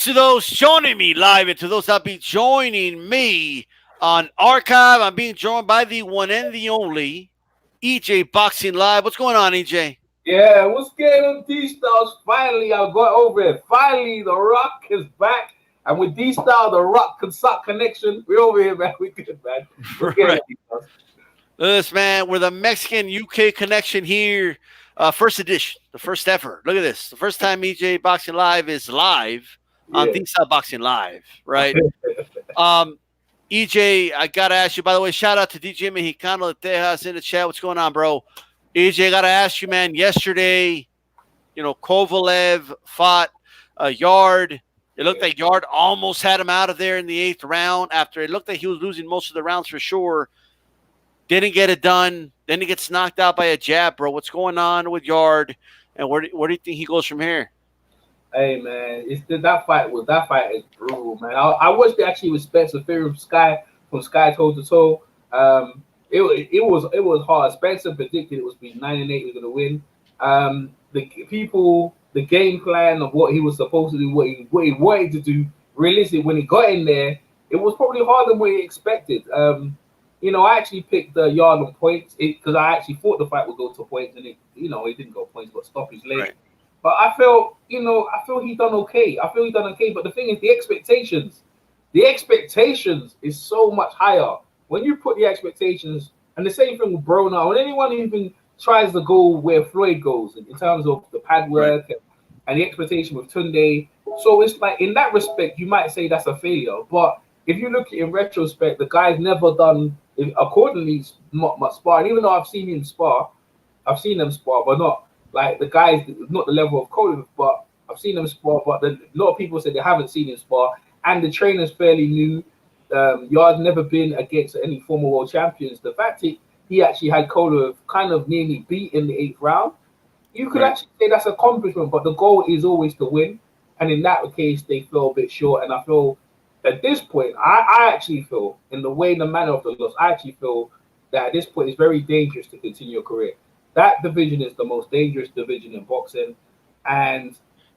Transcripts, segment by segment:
to those joining me live and to those that be joining me on archive. I'm being joined by the one and the only EJ Boxing Live. What's going on, EJ? Yeah, what's going on, D-Styles? Finally, I got over it. Finally, The Rock is back. And with D-Style, The Rock can suck connection. We're over here, man. We good, man. Right. Listen, man, we're the Mexican UK connection here. First edition, the first ever. Look at this. The first time EJ Boxing Live is live on DSTYLE Boxing Live, right? EJ, I got to ask you, by the way, shout out to DJ Mexicano de Tejas in the chat. What's going on, bro? EJ, I got to ask you, man, yesterday, Kovalev fought Yarde. It looked like Yarde almost had him out of there in the 8th round after it looked like he was losing most of the rounds for sure. Didn't get it done. Then he gets knocked out by a jab, bro. What's going on with Yarde, and where do you think he goes from here? Hey, man, that fight is brutal, man. I watched it actually with Spencer Fury from Sky toe to toe. It was hard. Spencer predicted it was between 9 and 8 he was going to win. The game plan of what he was supposed to do, what he wanted to do, realistically, when he got in there, it was probably harder than what he expected. I actually picked the Yarde on points because I actually thought the fight would go to points, and it didn't go points, but stoppage late. Right. But I feel he done okay. But the thing is, the expectations is so much higher. When you put the expectations, and the same thing with Broner, when anyone even tries to go where Floyd goes in terms of the pad work and the expectation with Tunde. So it's like, in that respect, you might say that's a failure. But if you look at it in retrospect, the guy's never done, accordingly, not much sparring. Even though I've seen them spar, but not like the guys, not the level of Kovalev, but I've seen them spar. But a lot of people say they haven't seen him spar, and the trainer's fairly new. Yarde's never been against any former world champions. The fact he actually had Kovalev kind of nearly beat in the 8th round, you could actually say that's an accomplishment, but the goal is always to win. And in that case, they fell a bit short. And I feel at this point, I actually feel, in the manner of the loss, I actually feel that at this point it's very dangerous to continue your career. That division is the most dangerous division in boxing. And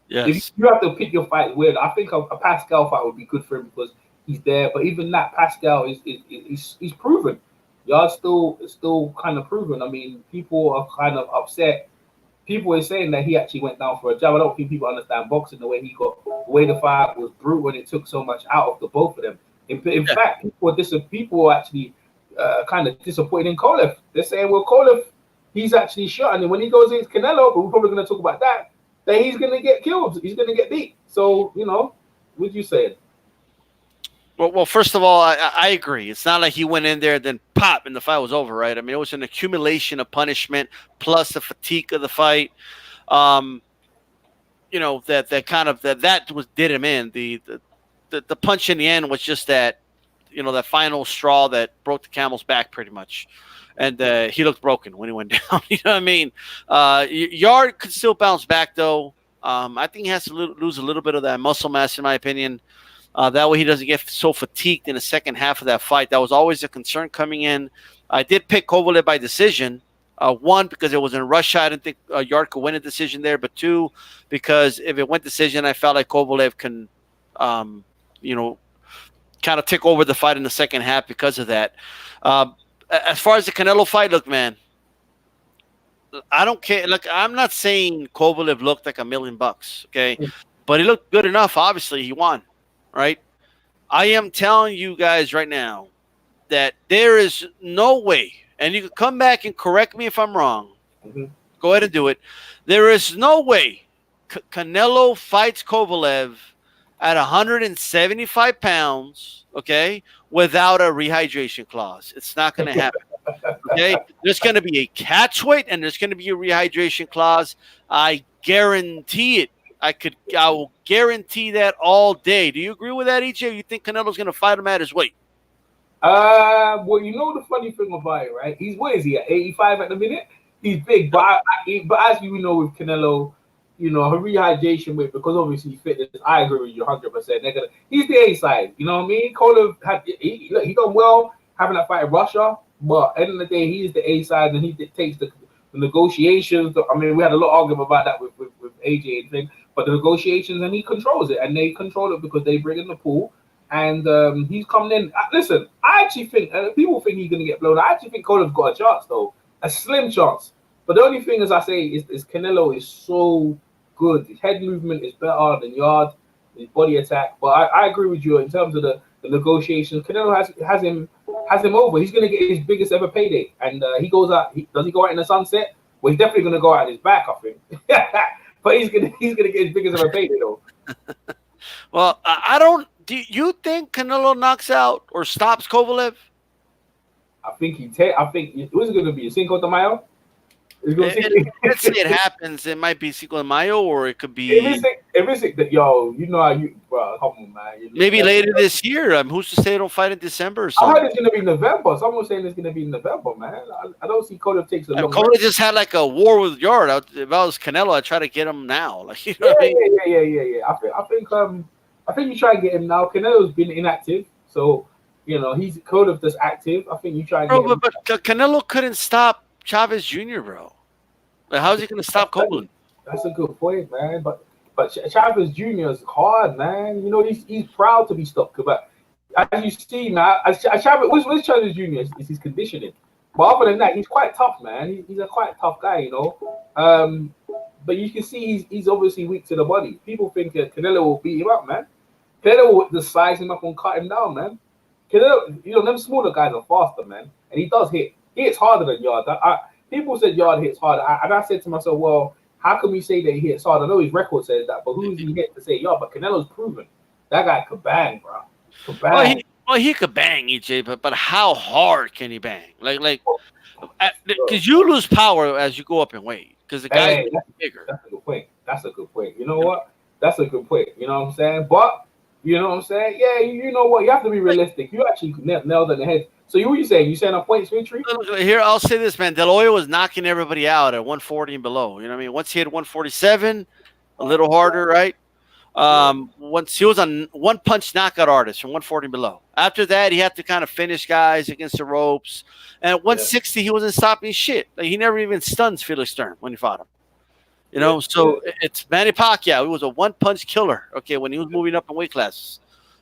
if you have to pick your fight weird, I think a Pascal fight would be good for him because he's there. But even that, Pascal is proven. Yarde's still kind of proven. I mean, people are kind of upset. People are saying that he actually went down for a jab. I don't think people understand boxing the way the fight was brutal and it took so much out of the both of them. In fact, people are actually kind of disappointed in Kovalev. They're saying, well, Kovalev, he's actually shot, and when he goes against Canelo, but we're probably going to talk about that he's going to get killed. He's going to get beat. So, what you saying? Well, first of all, I agree. It's not like he went in there, then pop, and the fight was over, right? I mean, it was an accumulation of punishment plus the fatigue of the fight. That did him in. The punch in the end was just that, that final straw that broke the camel's back, pretty much. And he looked broken when he went down. You know what I mean? Yarde could still bounce back, though. I think he has to lose a little bit of that muscle mass, in my opinion. That way he doesn't get so fatigued in the second half of that fight. That was always a concern coming in. I did pick Kovalev by decision. One, because it was in a rush shot. I didn't think Yarde could win a decision there. But two, because if it went decision, I felt like Kovalev can, kind of take over the fight in the second half because of that. As far as the Canelo fight, look, man, I don't care. Look, I'm not saying Kovalev looked like $1 million, okay? But he looked good enough. Obviously, he won. Right? I am telling you guys right now that there is no way, and you can come back and correct me if I'm wrong. Go ahead and do it. There is no way Canelo fights Kovalev at 175 pounds, okay, without a rehydration clause. It's not going to happen. Okay? There's going to be a catch weight and there's going to be a rehydration clause. I guarantee it. I will guarantee that all day. Do you agree with that, EJ? You think Canelo's going to fight him at his weight? Well, the funny thing about it, right? What is he at 85 at the minute? He's big, but as you know with Canelo, her rehydration weight, because obviously fitness. I agree with you 100%. He's the A side. You know what I mean? Kovalev he done well having that fight in Russia, but at the end of the day, he's the A side, and he takes the negotiations. I mean, we had a lot of argument about that with AJ and thing. but the negotiations, and he controls it, and they control it because they bring in the pool, and he's coming in. Listen, I actually think people think he's going to get blown. I actually think Conor's got a chance, though, a slim chance. But the only thing, as I say, is Canelo is so good. His head movement is better than Yarde, his body attack. But I agree with you in terms of the negotiations. Canelo has him over. He's going to get his biggest ever payday, and he goes out. Does he go out in the sunset? Well, he's definitely going to go out on his back, I think. But he's gonna get his biggest ever payday, though. Well, I don't. Do you think Canelo knocks out or stops Kovalev? I think who's it going to be? Cinco de Mayo? Let's say it happens. It might be Cinco de Mayo, or it could be. If it's that, yo, you know how you, bro, come on, man. Maybe later this year. Who's to say they don't fight in December? I heard it's gonna be November. Someone's saying it's gonna be November, man. I don't see Cody takes a long. Cody just had like a war with Yarde. If I was Canelo, I'd try to get him now. Like, you know what I mean? Yeah. I think you try and get him now. Canelo's been inactive, so you know he's Cody just active. I think you try and get him. But Canelo couldn't stop Chavez Jr., bro. Like, how's he gonna stop Kovalev? That's a good point, man. But Chavez Jr. is hard, man. You know he's proud to be stopped. But as you see, man, Chavez, what's Chavez Jr. is his conditioning. But other than that, he's quite tough, man. He's a quite tough guy, you know. But you can see he's obviously weak to the body. People think Canelo will beat him up, man. Canelo will just size him up and cut him down, man. Canelo, you know, them smaller guys are faster, man. And he does hit. He hits harder than Yarde. People said Yarde hits harder. And I said to myself, well, how can we say that he hits harder? I know his record says that, but who's he hit to say Yarde? But Canelo's proven. That guy could bang, bro. Could bang. Well, he could bang, EJ, but how hard can he bang? Like, because you lose power as you go up in weight. Because the guy's bigger. That's a good point. You know what? That's a good point. You know what I'm saying? But, you know what I'm saying? Yeah, you know what? You have to be realistic. You actually nailed it in the head. So what are you saying? You saying a points victory? Here, I'll say this, man. Del Hoyo was knocking everybody out at 140 and below. You know what I mean? Once he hit 147, a little harder, right? Once he was on one punch knockout artist from 140 and below. After that, he had to kind of finish guys against the ropes. And at 160, he wasn't stopping shit. Like, he never even stunned Felix Sturm when he fought him. You know, so it's Manny Pacquiao. He was a one-punch killer, okay, when he was moving up in weight classes,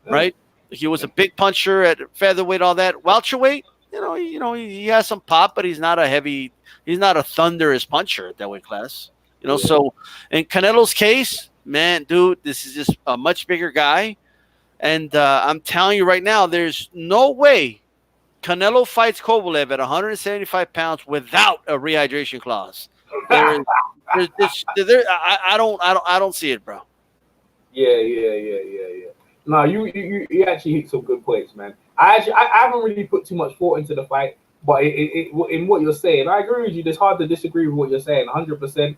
right? He was a big puncher at featherweight, all that. Welterweight, you know, he has some pop, but he's not a thunderous puncher at that weight class. You know, so in Canelo's case, man, dude, this is just a much bigger guy. And I'm telling you right now, there's no way Canelo fights Kovalev at 175 pounds without a rehydration clause. I don't see it, bro. Yeah. No, you actually hit some good points, man. I haven't really put too much thought into the fight, but in what you're saying, I agree with you. It's hard to disagree with what you're saying, 100%.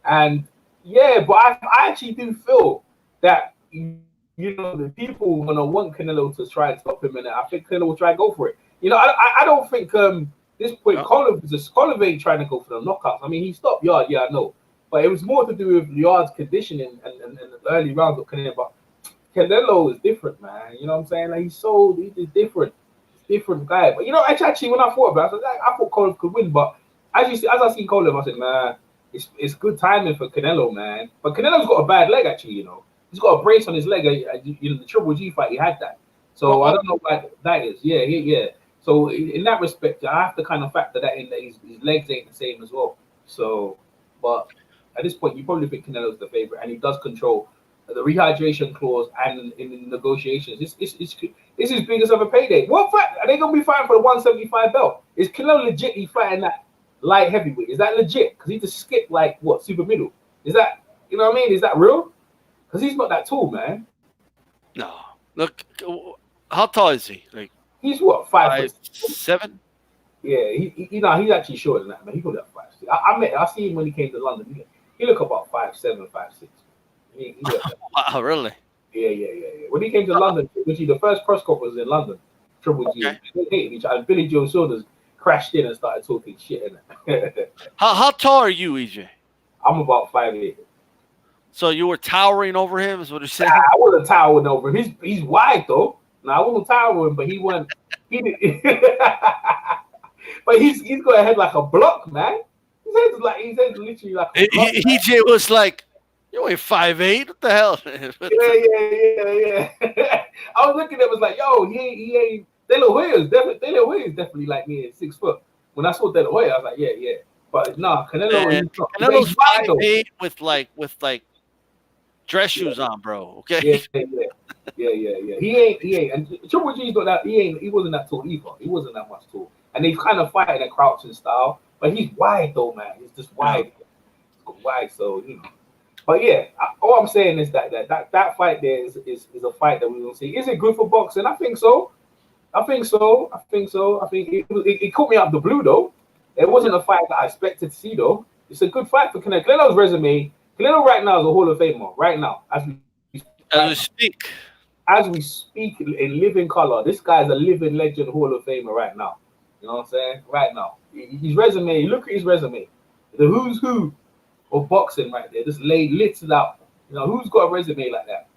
And yeah, but I actually do feel that, you know, the people are gonna want Canelo to try and stop him, and I think Canelo will try and go for it. You know, I don't think this point Kovalev ain't trying to go for the knockouts. I mean, he stopped Yarde, yeah, I know, but it was more to do with Yarde's conditioning and the early rounds of Canelo. But Canelo is different, man. You know what I'm saying? Like, he's different guy. But you know, actually, when I thought about it, I thought Kovalev could win. But as I seen Kovalev, I said, man, it's good timing for Canelo, man. But Canelo's got a bad leg, actually. You know, he's got a brace on his leg. You know, the Triple G fight, he had that. So I don't know why that is. Yeah. So in that respect, I have to kind of factor that in, that his legs ain't the same as well. So, but at this point, you probably think Canelo's the favorite, and he does control the rehydration clause and in the negotiations. It's his biggest ever payday. What fight are they gonna be fighting for the 175 belt? Is Canelo legitly fighting that light heavyweight? Is that legit? Because he just skipped like what, super middle? Is that, you know what I mean? Is that real? Because he's not that tall, man. No, look, how tall is he? Like, he's what, 5'7"? Yeah, he's actually shorter than that, man. He could have 5'6". I see him when he came to London. He looked about 5'7", 5'6". Wow, really? Yeah. When he came to London, which the first press conference was in London, Triple G, they hated each other. And Billy Joe Saunders crashed in and started talking shit. How tall are you, EJ? I'm about 5'8". So you were towering over him, is what you're saying? I wasn't towering over him. He's wide though. No, I wasn't towering, but he went. He did. But he's going ahead like a block, man. His head's literally like a block, EJ was like You weigh 5'8". What the hell? Yeah. I was looking at it, was like, yo, he ain't. De La Hoya is definitely like me at 6 foot. When I saw De La Hoya, I was like, yeah. But nah, Canelo, Man, he's not. But he's Canelo's wide though. 5'8" with dress shoes Yeah, on, bro. Okay. yeah. He ain't. And Triple G's not that. He wasn't that tall either. He wasn't that much tall. And they kind of fight in a crouching style. But he's wide though, man. He's just Yeah. wide. Wide. So you know. But yeah, all I'm saying is that fight there is a fight that we will see. Is it good for boxing? I think so. I think it caught me out of the blue though. It wasn't a fight that I expected to see though. It's a good fight for Canelo. Canelo's resume. Canelo right now is a Hall of Famer. Right now, As we speak. as we speak in living color, this guy's a living legend Hall of Famer right now. You know what I'm saying? Right now, his resume. Look at his resume. The who's who of boxing right there. Just lit it out. You know who's got a resume like that?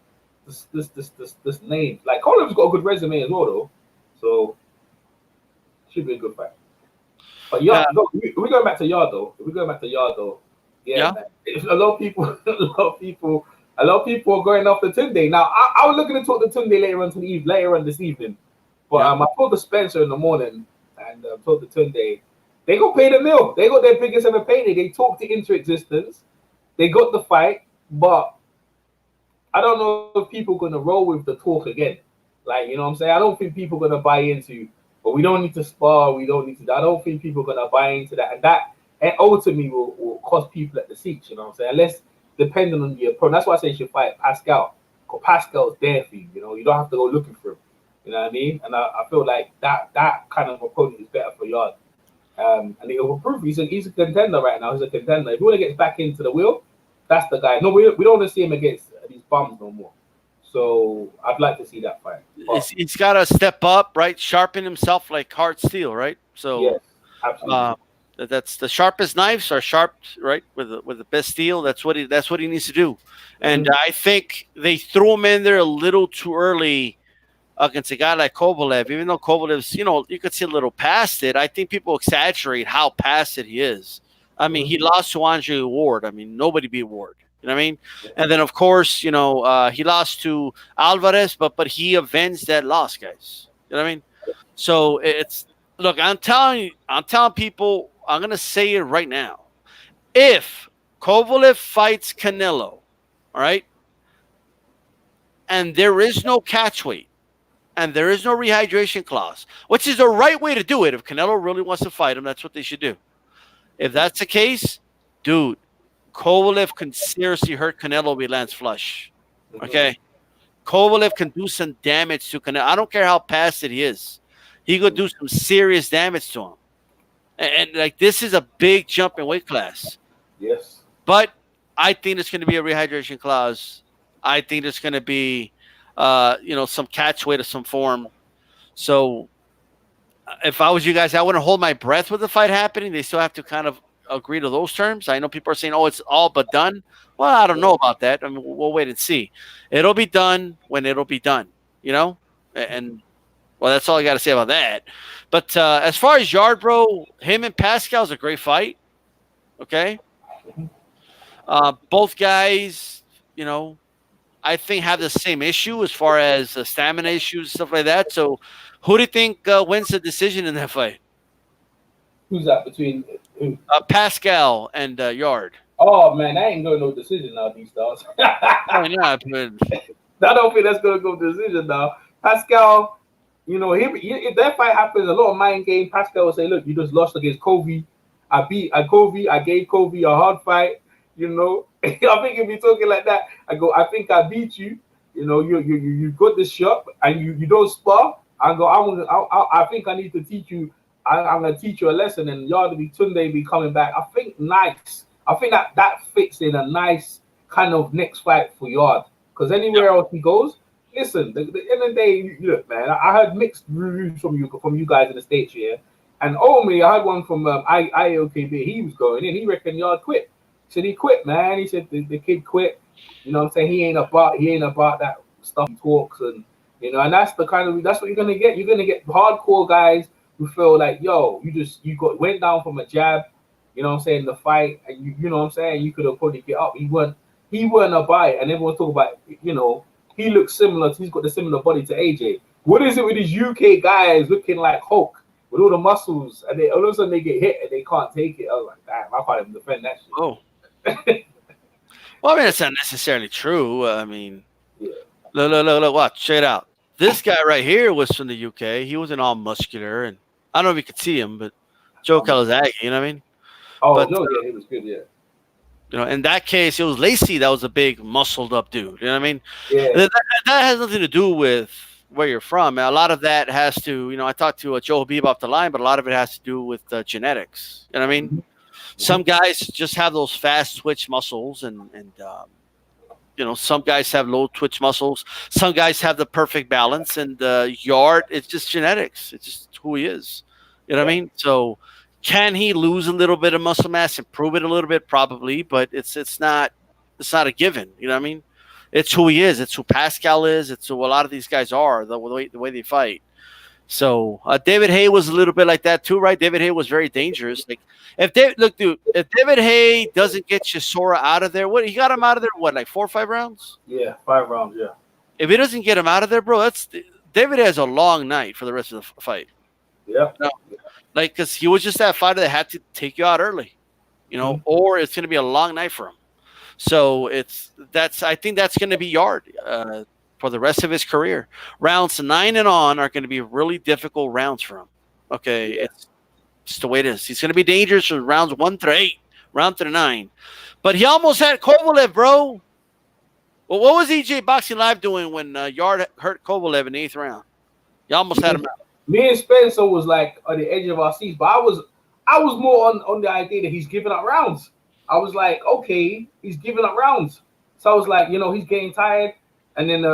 This name. Like Colin's got a good resume as well though. So should be a good fight. But Yeah. no, we're going back to Yarde though. We're going back to Yarde though. Yeah, man. A lot of people, a lot of people are going off the Tunde. Now I was looking to talk to Tunde later on this evening. But I told the Spencer in the morning and told the Tunde, they got paid a mil. They got their biggest ever payday. They talked it into existence. They got the fight, but I don't know if people are gonna roll with the talk again. Like, you know what I'm saying? I don't think people are gonna buy into, but we don't need to spar, we don't need to. I don't think people are gonna buy into that. And that ultimately will cost people at the seats, you know what I'm saying? Unless depending on the opponent. That's why I say you should fight Pascal. Because Pascal's there for you, you know, you don't have to go looking for him. You know what I mean? And I feel like that kind of opponent is better for Yarde. And he'll prove he's a contender right now. He's a contender. If you want to get back into the wheel, that's the guy. No, we don't want to see him against these bums no more. So I'd like to see that fight. He's got to step up, right? Sharpen himself like hard steel, right? So yes, absolutely. That's the sharpest knives are sharp, right? With the best steel. That's what he needs to do. And I think they threw him in there a little too early against a guy like Kovalev. Even though Kovalev's, you could see a little past it. I think people exaggerate how past it he is. I mean, he lost to Andre Ward. I mean, nobody beat Ward. You know what I mean? And then, of course, he lost to Alvarez, but he avenged that loss, guys. You know what I mean? So look, I'm telling people, I'm gonna say it right now. If Kovalev fights Canelo, all right, and there is no catch weight, and there is no rehydration clause, which is the right way to do it. If Canelo really wants to fight him, that's what they should do. If that's the case, dude, Kovalev can seriously hurt Canelo if he lands flush. Okay? Kovalev can do some damage to Canelo. I don't care how past it he is. He could do some serious damage to him. And like, this is a big jump in weight class. Yes. But I think it's going to be a rehydration clause. I think there's going to be, some catch weight of some form. So if I was you guys, I wouldn't hold my breath with the fight happening. They still have to kind of agree to those terms. I know people are saying, oh, it's all but done. Well, I don't know about that. I mean, we'll wait and see. It'll be done when it'll be done, and well, that's all I got to say about that. But as far as Yarde, bro, him and Pascal's a great fight. Okay. Both guys, I think have the same issue as far as stamina issues, stuff like that. So who do you think wins the decision in that fight? Who's that between who? Pascal and Yarde. Oh man, I ain't going no decision now, these stars. Why not? I don't think that's gonna go decision now. Pascal, if that fight happens, a lot of mind game. Pascal will say, "Look, you just lost against Kobe. I gave Kobe a hard fight. I think if you're talking like that, I think I beat you. You got the shot and you don't spar. I think I need to teach you. I'm gonna teach you a lesson, and Yarde Tunde be coming back. I think nice. I think that fits in a nice kind of next fight for Yarde, because anywhere else he goes, listen. The end of the day, look, man. I heard mixed reviews from you guys in the States here, and only I heard one from IOKB. He was going in. He reckoned Yarde quit. He said he quit, man. He said the kid quit. You know what I'm saying? He ain't about that stuff he talks, and and that's that's what you're gonna get. You're gonna get hardcore guys who feel like, yo, went down from a jab, you know what I'm saying, the fight, and you know what I'm saying, you could have probably get up. He he weren't a bite, and everyone's talking about, he looks similar. He's got the similar body to AJ. What is it with these UK guys looking like Hulk with all the muscles, and all of a sudden they get hit and they can't take it? I was like, damn, I can't even defend that shit. Oh. Well, I mean, it's not necessarily true. I mean, look, watch, check it out. This guy right here was from the UK. He wasn't all muscular, and I don't know if you could see him, but Joe Calzaghe, you know what I mean? Oh, but, no, yeah, he was good, yeah. In that case, it was Lacey that was a big, muscled-up dude. You know what I mean? Yeah. That has nothing to do with where you're from. A lot of that has to, I talked to Joe Habib off the line, but a lot of it has to do with genetics. You know what I mean? Mm-hmm. Some guys just have those fast twitch muscles, and some guys have low twitch muscles. Some guys have the perfect balance, and Yarde, it's just genetics. It's just who he is. You know what I mean? So can he lose a little bit of muscle mass, improve it a little bit? Probably, but it's not a given. You know what I mean? It's who he is. It's who Pascal is. It's who a lot of these guys are, the way they fight. So David Haye was a little bit like that too, right? David Haye was very dangerous. Like if David Haye doesn't get Chisora out of there, he got him out of there? What, like 4 or 5 rounds? Yeah, 5 rounds. Yeah. If he doesn't get him out of there, bro, David has a long night for the rest of the fight. Yeah. Like, because he was just that fighter that had to take you out early, or it's going to be a long night for him. So I think that's going to be Yarde for the rest of his career. Rounds 9 and on are going to be really difficult rounds for him. Okay, yeah. It's just the way it is. He's going to be dangerous from rounds 1 through 8, round through 9. But he almost had Kovalev, bro. Well, what was EJ Boxing Live doing when Yarde hurt Kovalev in the 8th round? He almost had him out. Me and Spencer was like on the edge of our seats, but I was more on the idea that he's giving up rounds. I was like, okay, he's giving up rounds. So I was like, he's getting tired. And then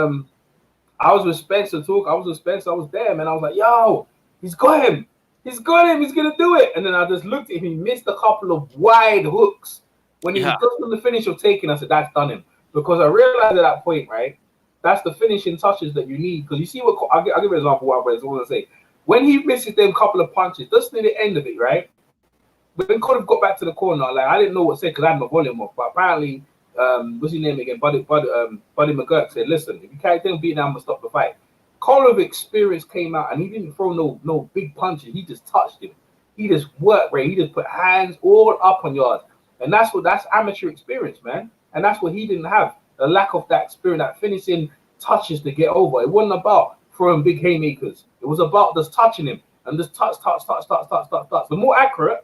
I was with Spencer talk. I was there, man. I was like, yo, he's got him. He's going to do it. And then I just looked at him. He missed a couple of wide hooks. When he was just on the finish of taking, I said, that's done him. Because I realized at that point, right, that's the finishing touches that you need. Because you see I'll give you an example what I was going to say. When he misses them couple of punches, just near the end of it, right? When Kovalev got back to the corner, like I didn't know what to say because I had my volume off. But apparently, what's his name again? Buddy McGurk said, "Listen, if you can't beat down, I'm gonna stop the fight." Kovalev experience came out, and he didn't throw no big punches. He just touched him. He just worked, right? He just put hands all up on Yarde, and that's amateur experience, man. And that's what he didn't have. The lack of that experience, that finishing touches to get over. It wasn't about throwing big haymakers. It was about just touching him and just touch. The more accurate,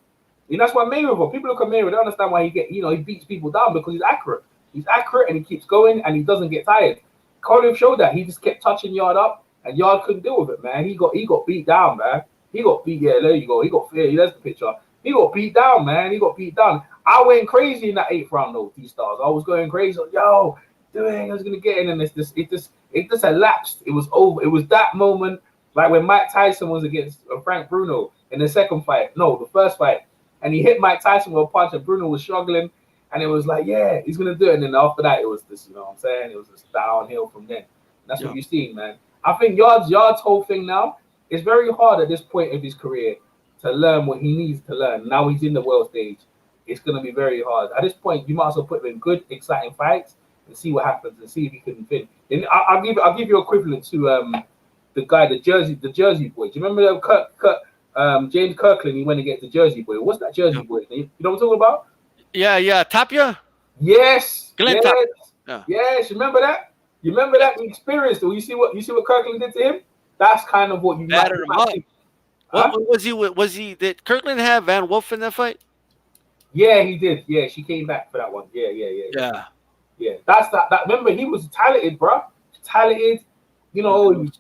that's why Mayweather. People look at Mayweather, they understand why he beats people down because he's accurate. He's accurate and he keeps going and he doesn't get tired. Kovalev showed that. He just kept touching Yarde up and Yarde couldn't deal with it, man. He got beat down, man. He got beat. Yeah, there you go. He got fear. There's the picture. He got beat down, man. He got beat down. I went crazy in that 8th round, though. T-Stars. I was going crazy. Like, yo, I was gonna get in, and it just elapsed. It was over. It was that moment, like when Mike Tyson was against Frank Bruno in the second fight. No, the first fight, and he hit Mike Tyson with a punch, and Bruno was struggling, and it was like, yeah, he's gonna do it. And then after that, it was this. You know what I'm saying? It was just downhill from then. That's what you're seeing, man. I think Yarde's whole thing now is very hard at this point of his career to learn what he needs to learn. Now he's in the world stage. It's gonna be very hard. At this point, you might as well put him in good, exciting fights and see what happens and see if he can fit. And I'll give you equivalent to the guy, the Jersey boy. Do you remember James Kirkland? He went against the Jersey boy. What's that Jersey boy? You know what I'm talking about? Yeah, Tapia. Yes, Glenn Tapia. Yes. Remember that? You remember that experience? You see what Kirkland did to him? That's kind of what you battered him up. What was he? Did Kirkland have Van Wolf in that fight? Yeah, he did. Yeah, she came back for that one. Yeah. Yeah, that's that. Remember, he was talented, bro. Talented. He was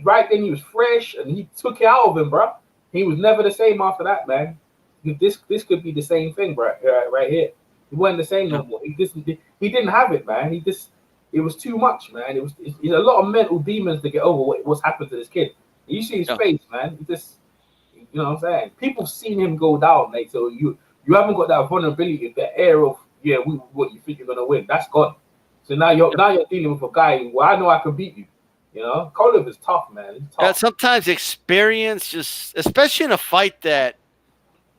right then. He was fresh, and he took it out of him, bro. He was never the same after that, man. This could be the same thing, bro. Right here. He wasn't the same no more. He didn't have it, man. It was too much, man. It's a lot of mental demons to get over what's happened to this kid. You see his face, man. You know what I'm saying? People seen him go down, mate. So you haven't got that vulnerability, that air of what you think you're gonna win. That's gone. So now you're dealing with a guy who I know I can beat you. Kovalev is tough, man. He's tough. Yeah, sometimes experience, just especially in a fight that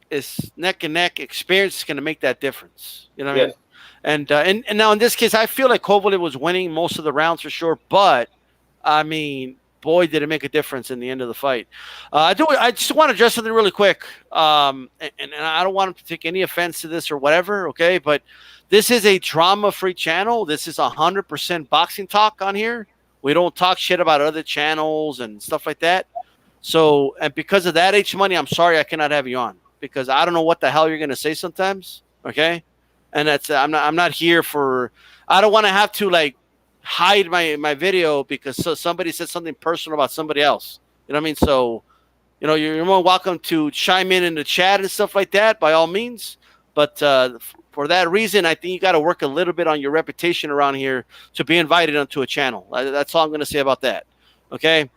is neck and neck, experience is gonna make that difference. You know what I mean? And now in this case, I feel like Kovalev was winning most of the rounds for sure, but I mean, boy, did it make a difference in the end of the fight. I just want to address something really quick, and I don't want to take any offense to this or whatever, okay? But this is a drama-free channel. This is 100% boxing talk on here. We don't talk shit about other channels and stuff like that. So, and because of that, H Money, I'm sorry I cannot have you on because I don't know what the hell you're gonna say sometimes, okay? And that's I'm not here for. I don't want to have to like hide my video because somebody said something personal about somebody else. You know what I mean? So, you're more welcome to chime in the chat and stuff like that by all means. But for that reason, I think you got to work a little bit on your reputation around here to be invited onto a channel. That's all I'm going to say about that. Okay.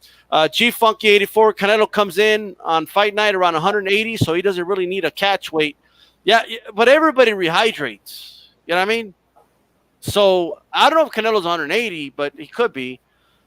G Funky 84 Canelo comes in on fight night around 180, so he doesn't really need a catch weight. Yeah, but everybody rehydrates. You know what I mean? So I don't know if Canelo's 180, but he could be.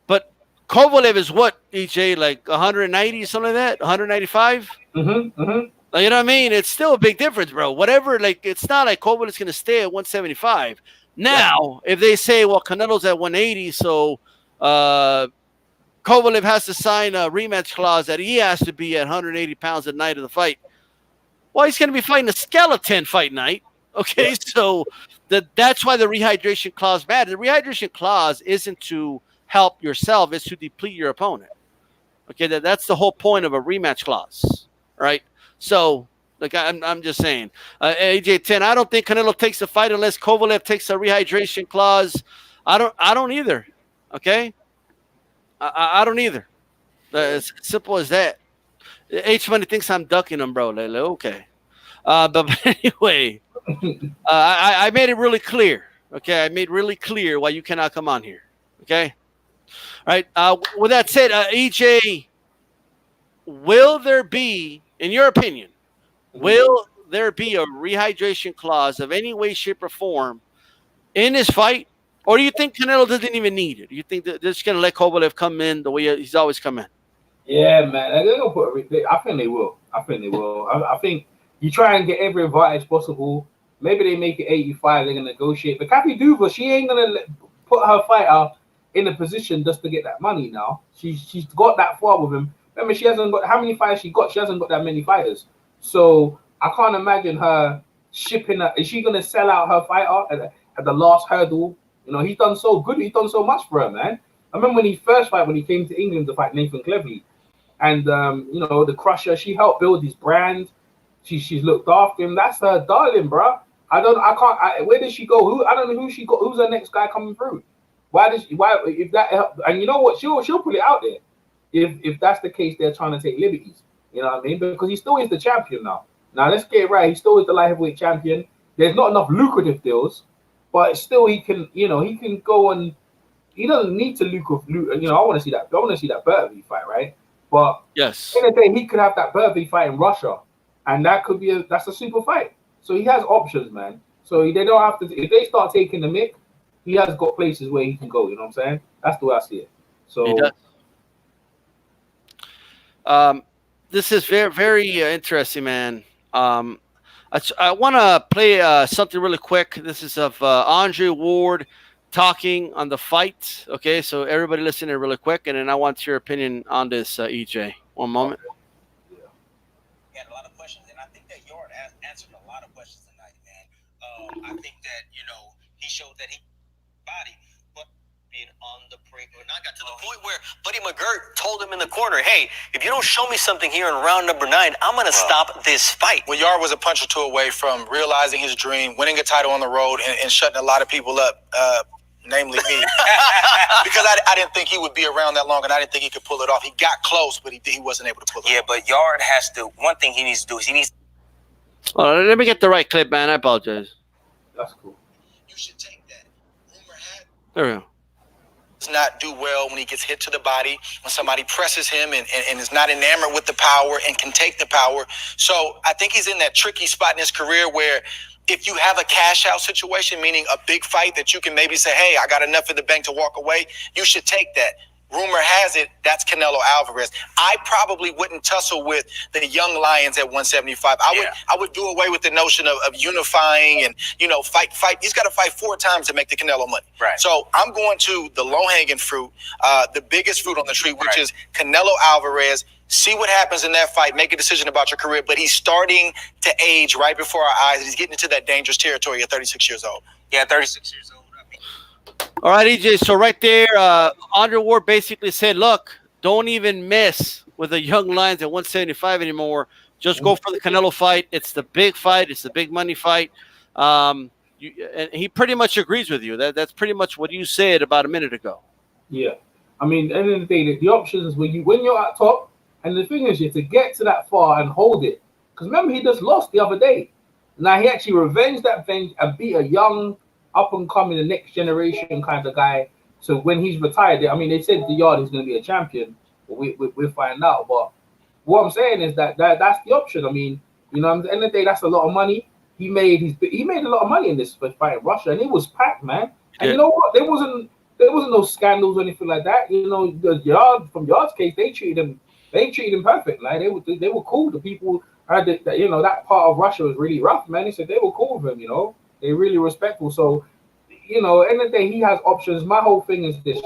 But Kovalev is what, EJ, like 190, something like that? 195? Mm-hmm. Mm-hmm. You know what I mean? It's still a big difference, bro. Whatever, like, it's not like Kovalev's going to stay at 175. Now, if they say, well, Canelo's at 180, so Kovalev has to sign a rematch clause that he has to be at 180 pounds the night of the fight. Well, he's going to be fighting a skeleton fight night. Okay, so that's why the rehydration clause matters. The rehydration clause isn't to help yourself; it's to deplete your opponent. Okay, that's the whole point of a rematch clause, right? So, like I'm just saying, AJ10. I don't think Canelo takes the fight unless Kovalev takes a rehydration clause. I don't either. Okay, I don't either. It's simple as that. H Money thinks I'm ducking him, bro. Like, okay. But anyway, I made it really clear. Okay, I made really clear why you cannot come on here. Okay, all right. With that said, EJ, will there be, in your opinion, will there be a rehydration clause of any way, shape, or form in this fight, or do you think Canelo doesn't even need it? Do you think that they're just gonna let Kovalev come in the way he's always come in? Yeah, man. They're gonna put. I think they will. I think you try and get every advantage possible. Maybe they make it 85. They're gonna negotiate. But Kathy Duva, she ain't gonna put her fighter in a position just to get that money. Now she's got that far with him. Remember, she hasn't got how many fighters she got. She hasn't got that many fighters. So I can't imagine her shipping. Is she gonna sell out her fighter at the last hurdle? He's done so good. He's done so much for her, man. I remember when he came to England to fight Nathan Cleverly. And the Crusher, she helped build his brand. She's looked after him. That's her darling, bro. Where did she go? I don't know who she got. Who's the next guy coming through? If that help, and you know what? She'll put it out there. If that's the case, they're trying to take liberties. You know what I mean? Because he still is the champion now. Now let's get it right. He still is the light heavyweight champion. There's not enough lucrative deals, but still he can go and he doesn't need to lucrative. I want to see that. I want to see that Burberry fight, right? But yes, in the day, he could have that Burberry fight in Russia, and that could be that's a super fight. So he has options, man. So they don't have to. If they start taking the mick, he has got places where he can go. You know what I'm saying? That's the way I see it. So he does. This is very, very interesting, man. I want to play something really quick. This is of Andre Ward talking on the fight. Okay, so everybody listen in really quick, and then I want your opinion on this, EJ. One moment. He had a lot of questions, and I think that Yarde answered a lot of questions tonight, man. I think that he showed that he body, but being on the brink. And I got to the point where Buddy McGirt told him in the corner, "Hey, if you don't show me something here in round number 9, I'm gonna stop this fight." Well, Yarde was a punch or two away from realizing his dream, winning a title on the road, and shutting a lot of people up. Namely me, because I didn't think he would be around that long, and I didn't think he could pull it off. He got close, but he wasn't able to pull it off. Yeah, but Yarde has to. One thing he needs to do is he needs. Let me get the right clip, man. I apologize. That's cool. You should take that. Rumor had There we go. does not do well when he gets hit to the body, when somebody presses him and is not enamored with the power and can take the power. So I think he's in that tricky spot in his career where if you have a cash out situation, meaning a big fight that you can maybe say, hey, I got enough in the bank to walk away, you should take that. Rumor has it that's Canelo Alvarez. I probably wouldn't tussle with the young lions at 175. I would do away with the notion of unifying and, fight. He's got to fight 4 times to make the Canelo money. Right. So I'm going to the low-hanging fruit, the biggest fruit on the tree, which is Canelo Alvarez. See what happens in that fight. Make a decision about your career. But he's starting to age right before our eyes. He's getting into that dangerous territory at 36 years old. Yeah, 36 years old. All right, EJ. So right there, Andre Ward basically said, look, don't even mess with the young lions at 175 anymore. Just go for the Canelo fight. It's the big fight. It's the big money fight. And he pretty much agrees with you. That's pretty much what you said about a minute ago. Yeah. I mean, at the end of the day, the options when you're at top, and the thing is, to get to that far and hold it. Because remember, he just lost the other day. Now, he actually revenged that thing and beat a young, up-and-coming, the next generation kind of guy. So when he's retired, I mean, they said the Yarde is going to be a champion. We'll find out. But what I'm saying is that's the option. I mean, at the end of the day, that's a lot of money. He made a lot of money in this fight in Russia, and it was packed, man. And you know what? There wasn't no scandals or anything like that. The Yarde, from Yarde's case, they treated him perfect. Like they were cool. The people heard that that part of Russia was really rough, man. They said they were cool with him. They're really respectful. So, at the end of the day, he has options. My whole thing is this,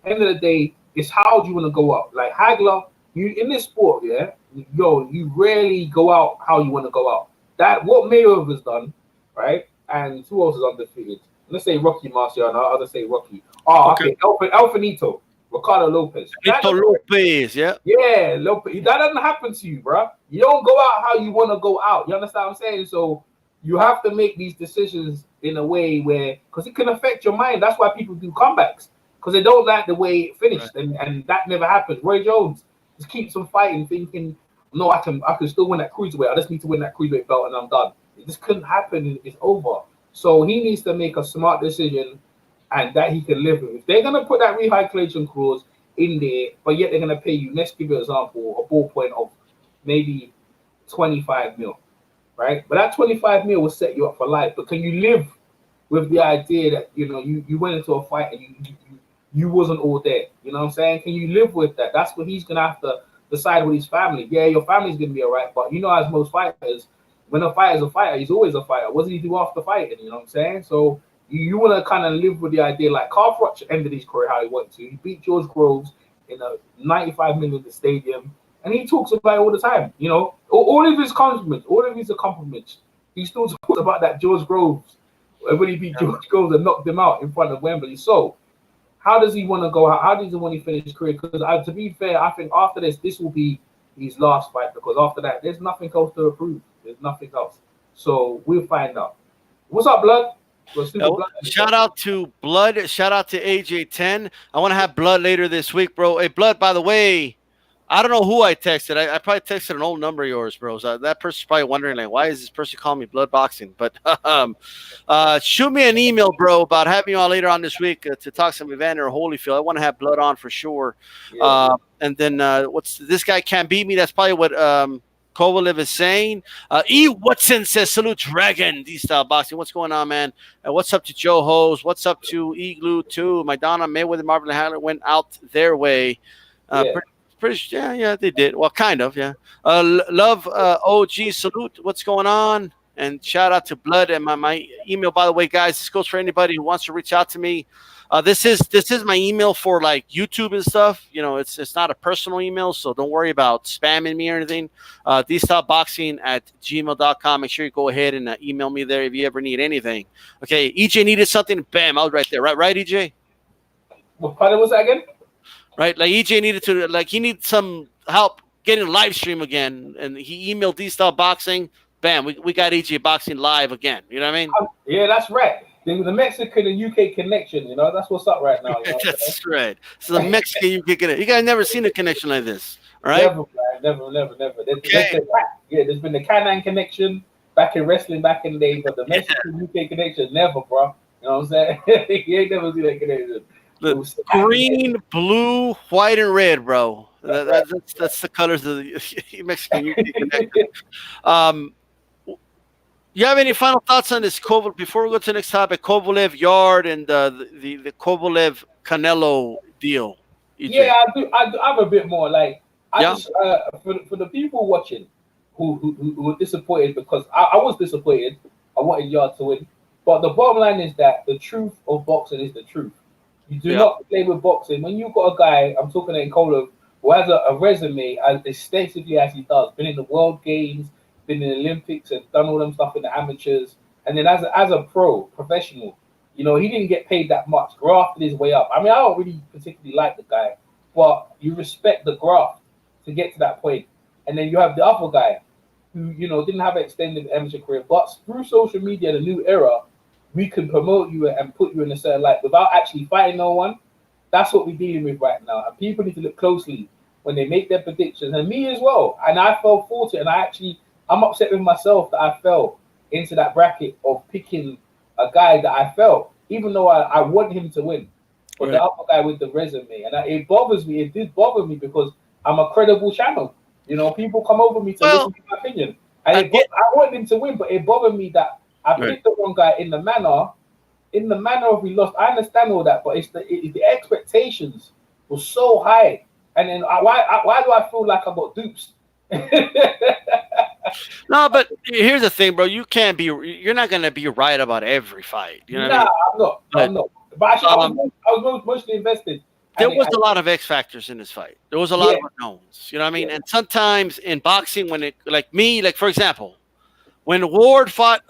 end of the day, it's how do you want to go out? Like Hagler, you in this sport, you rarely go out how you want to go out. That what Mayweather's done, right? And who else is undefeated? Let's say Rocky Marciano. I'll just say Rocky. Oh, okay. El Finito, Ricardo Lopez. Lopez, yeah. Yeah, Lopez. That doesn't happen to you, bro. You don't go out how you want to go out. You understand what I'm saying? So you have to make these decisions in a way where, because it can affect your mind. That's why people do comebacks, because they don't like the way it finished, and that never happened. Roy Jones just keeps on fighting, thinking, no, I can still win that cruiserweight. I just need to win that cruiserweight belt, and I'm done. It just couldn't happen. It's over. So he needs to make a smart decision, and that he can live with. If they're gonna put that rehydration clause in there, but yet they're gonna pay you, let's give you an example, a ballpoint of maybe 25 mil, right? But that 25 mil will set you up for life. But can you live with the idea that you went into a fight and you wasn't all there? You know what I'm saying? Can you live with that? That's what he's gonna have to decide with his family. Yeah, your family's gonna be all right, but as most fighters, when a fighter's a fighter, he's always a fighter. What does he do after fighting? You know what I'm saying? So you want to kind of live with the idea, like Carl Froch ended his career how he wanted to. He beat George Groves in a 95 million stadium, and he talks about it all the time. All of his compliments, he still talks about that George Groves when he beat George Groves and knocked him out in front of Wembley. So how does he want to go? How does he want to finish his career? Because to be fair, I think after this will be his last fight, because after that, there's nothing else to approve. There's nothing else. So we'll find out. What's up, Blood? Shout out to Blood. Shout out to AJ10. I want to have Blood later this week, bro. Hey, Blood, by the way, I don't know who I texted. I probably texted an old number of yours, bro. So that person's probably wondering, like, why is this person calling me Blood Boxing? But shoot me an email, bro, about having you on later on this week to talk some Evander Holyfield. I want to have Blood on for sure. Yeah. And then this guy can't beat me. That's probably what Kovalev is saying. E. Watson says, salute Dragon, DSTYLE Boxing. What's going on, man? What's up to Joe Hose? What's up to Igloo, too? Madonna, Mayweather, Marvin Hagler went out their way. Yeah, they did. Well, kind of, yeah. Love OG, salute. What's going on? And shout out to Blood. And my email, by the way, guys, this goes for anybody who wants to reach out to me. This is my email for like YouTube and stuff. It's not a personal email, so don't worry about spamming me or anything. DSTYLEBoxing@gmail.com. Make sure you go ahead and email me there if you ever need anything. Okay, EJ needed something. Bam, I was right there. Right, EJ? What part was that again? Right, like EJ he needs some help getting live stream again, and he emailed DSTYLE Boxing. Bam, we got EJ Boxing live again. You know what I mean? Yeah, that's right. The Mexican and UK connection, that's what's up right now. That's right. So the Mexican UK connection. You guys never seen a connection like this, all right? Never. There's been the Canine connection back in wrestling back in the day, but the Mexican UK connection, never, bro. You know what I'm saying? You ain't never seen that connection. Green, blue, white, and red, bro. That's the colors of the Mexican UK connection. You have any final thoughts on this Kovalev before we go to the next topic? Kovalev, Yarde, and the Kovalev Canelo deal. Yeah, I do. I'm a bit more like I just for the people watching who were disappointed because I was disappointed. I wanted Yarde to win, but the bottom line is that the truth of boxing is the truth. You do not play with boxing when you've got a guy. I'm talking in Kovalev who has a resume as extensively as he does. Been in the World Games, been in the Olympics, and done all them stuff in the amateurs. And then as a professional, you know, he didn't get paid that much. Grafted his way up. I mean, I don't really particularly like the guy, but you respect the graft to get to that point. And then you have the other guy who, you know, didn't have an extended amateur career, but through social media, the new era, we can promote you and put you in a certain light without actually fighting no one. That's what we're dealing with right now. And people need to look closely when they make their predictions, and me as well. And I fell for it, and I'm upset with myself that I fell into that bracket of picking a guy that I felt, even though I want him to win, but the other guy with the resume, and it bothers me. It did bother me because I'm a credible channel. You know, people come over me to listen to my opinion, and I want him to win, but it bothered me that I picked the wrong guy in the manner of we lost. I understand all that, but it's the expectations were so high, and then why do I feel like I got dupes? No, but here's the thing, bro. You're not gonna be right about every fight. You know what I mean? I'm not. But actually, I was mostly invested. There was a lot of X factors in this fight. There was a lot of unknowns. You know what I mean? And sometimes in boxing, when like for example, when Ward fought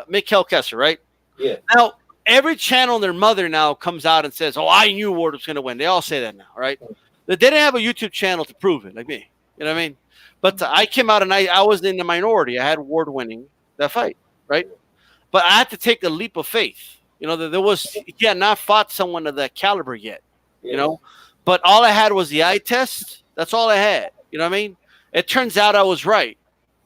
Mikhail Kessler, right? Yeah. Now every channel and their mother now comes out and says, "Oh, I knew Ward was going to win." They all say that now, right? They didn't have a YouTube channel to prove it, like me. You know what I mean? But I came out and I was in the minority. I had Ward winning that fight, right? But I had to take a leap of faith. You know, he had not fought someone of that caliber yet, you know? But all I had was the eye test. That's all I had. You know what I mean? It turns out I was right,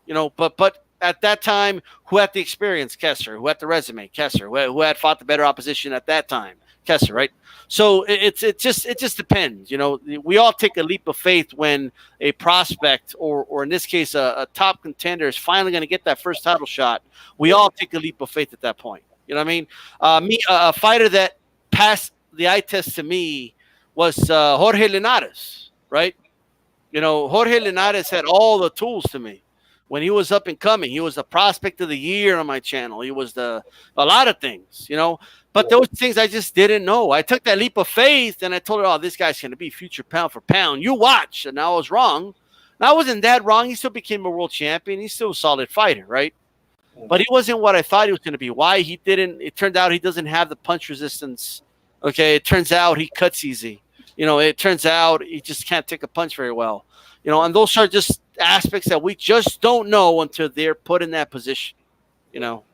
you know, but at that time, who had the experience? Kessler. Who had the resume? Kessler. Who had fought the better opposition at that time? Kessler, right? So it just depends. You know, we all take a leap of faith when a prospect or in this case a top contender is finally going to get that first title shot. We all take a leap of faith at that point. You know what I mean? A fighter that passed the eye test to me was Jorge Linares, right? You know, Jorge Linares had all the tools to me when he was up and coming. He was the prospect of the year on my channel. He was a lot of things, you know. But those things I just didn't know. I took that leap of faith and I told her, "Oh, this guy's going to be future pound for pound. You watch." And I was wrong. And I wasn't that wrong. He still became a world champion. He's still a solid fighter, right? But he wasn't what I thought he was going to be. Why he didn't? It turned out he doesn't have the punch resistance. Okay, it turns out he cuts easy. You know, it turns out he just can't take a punch very well. You know, and those are just aspects that we just don't know until they're put in that position. You know,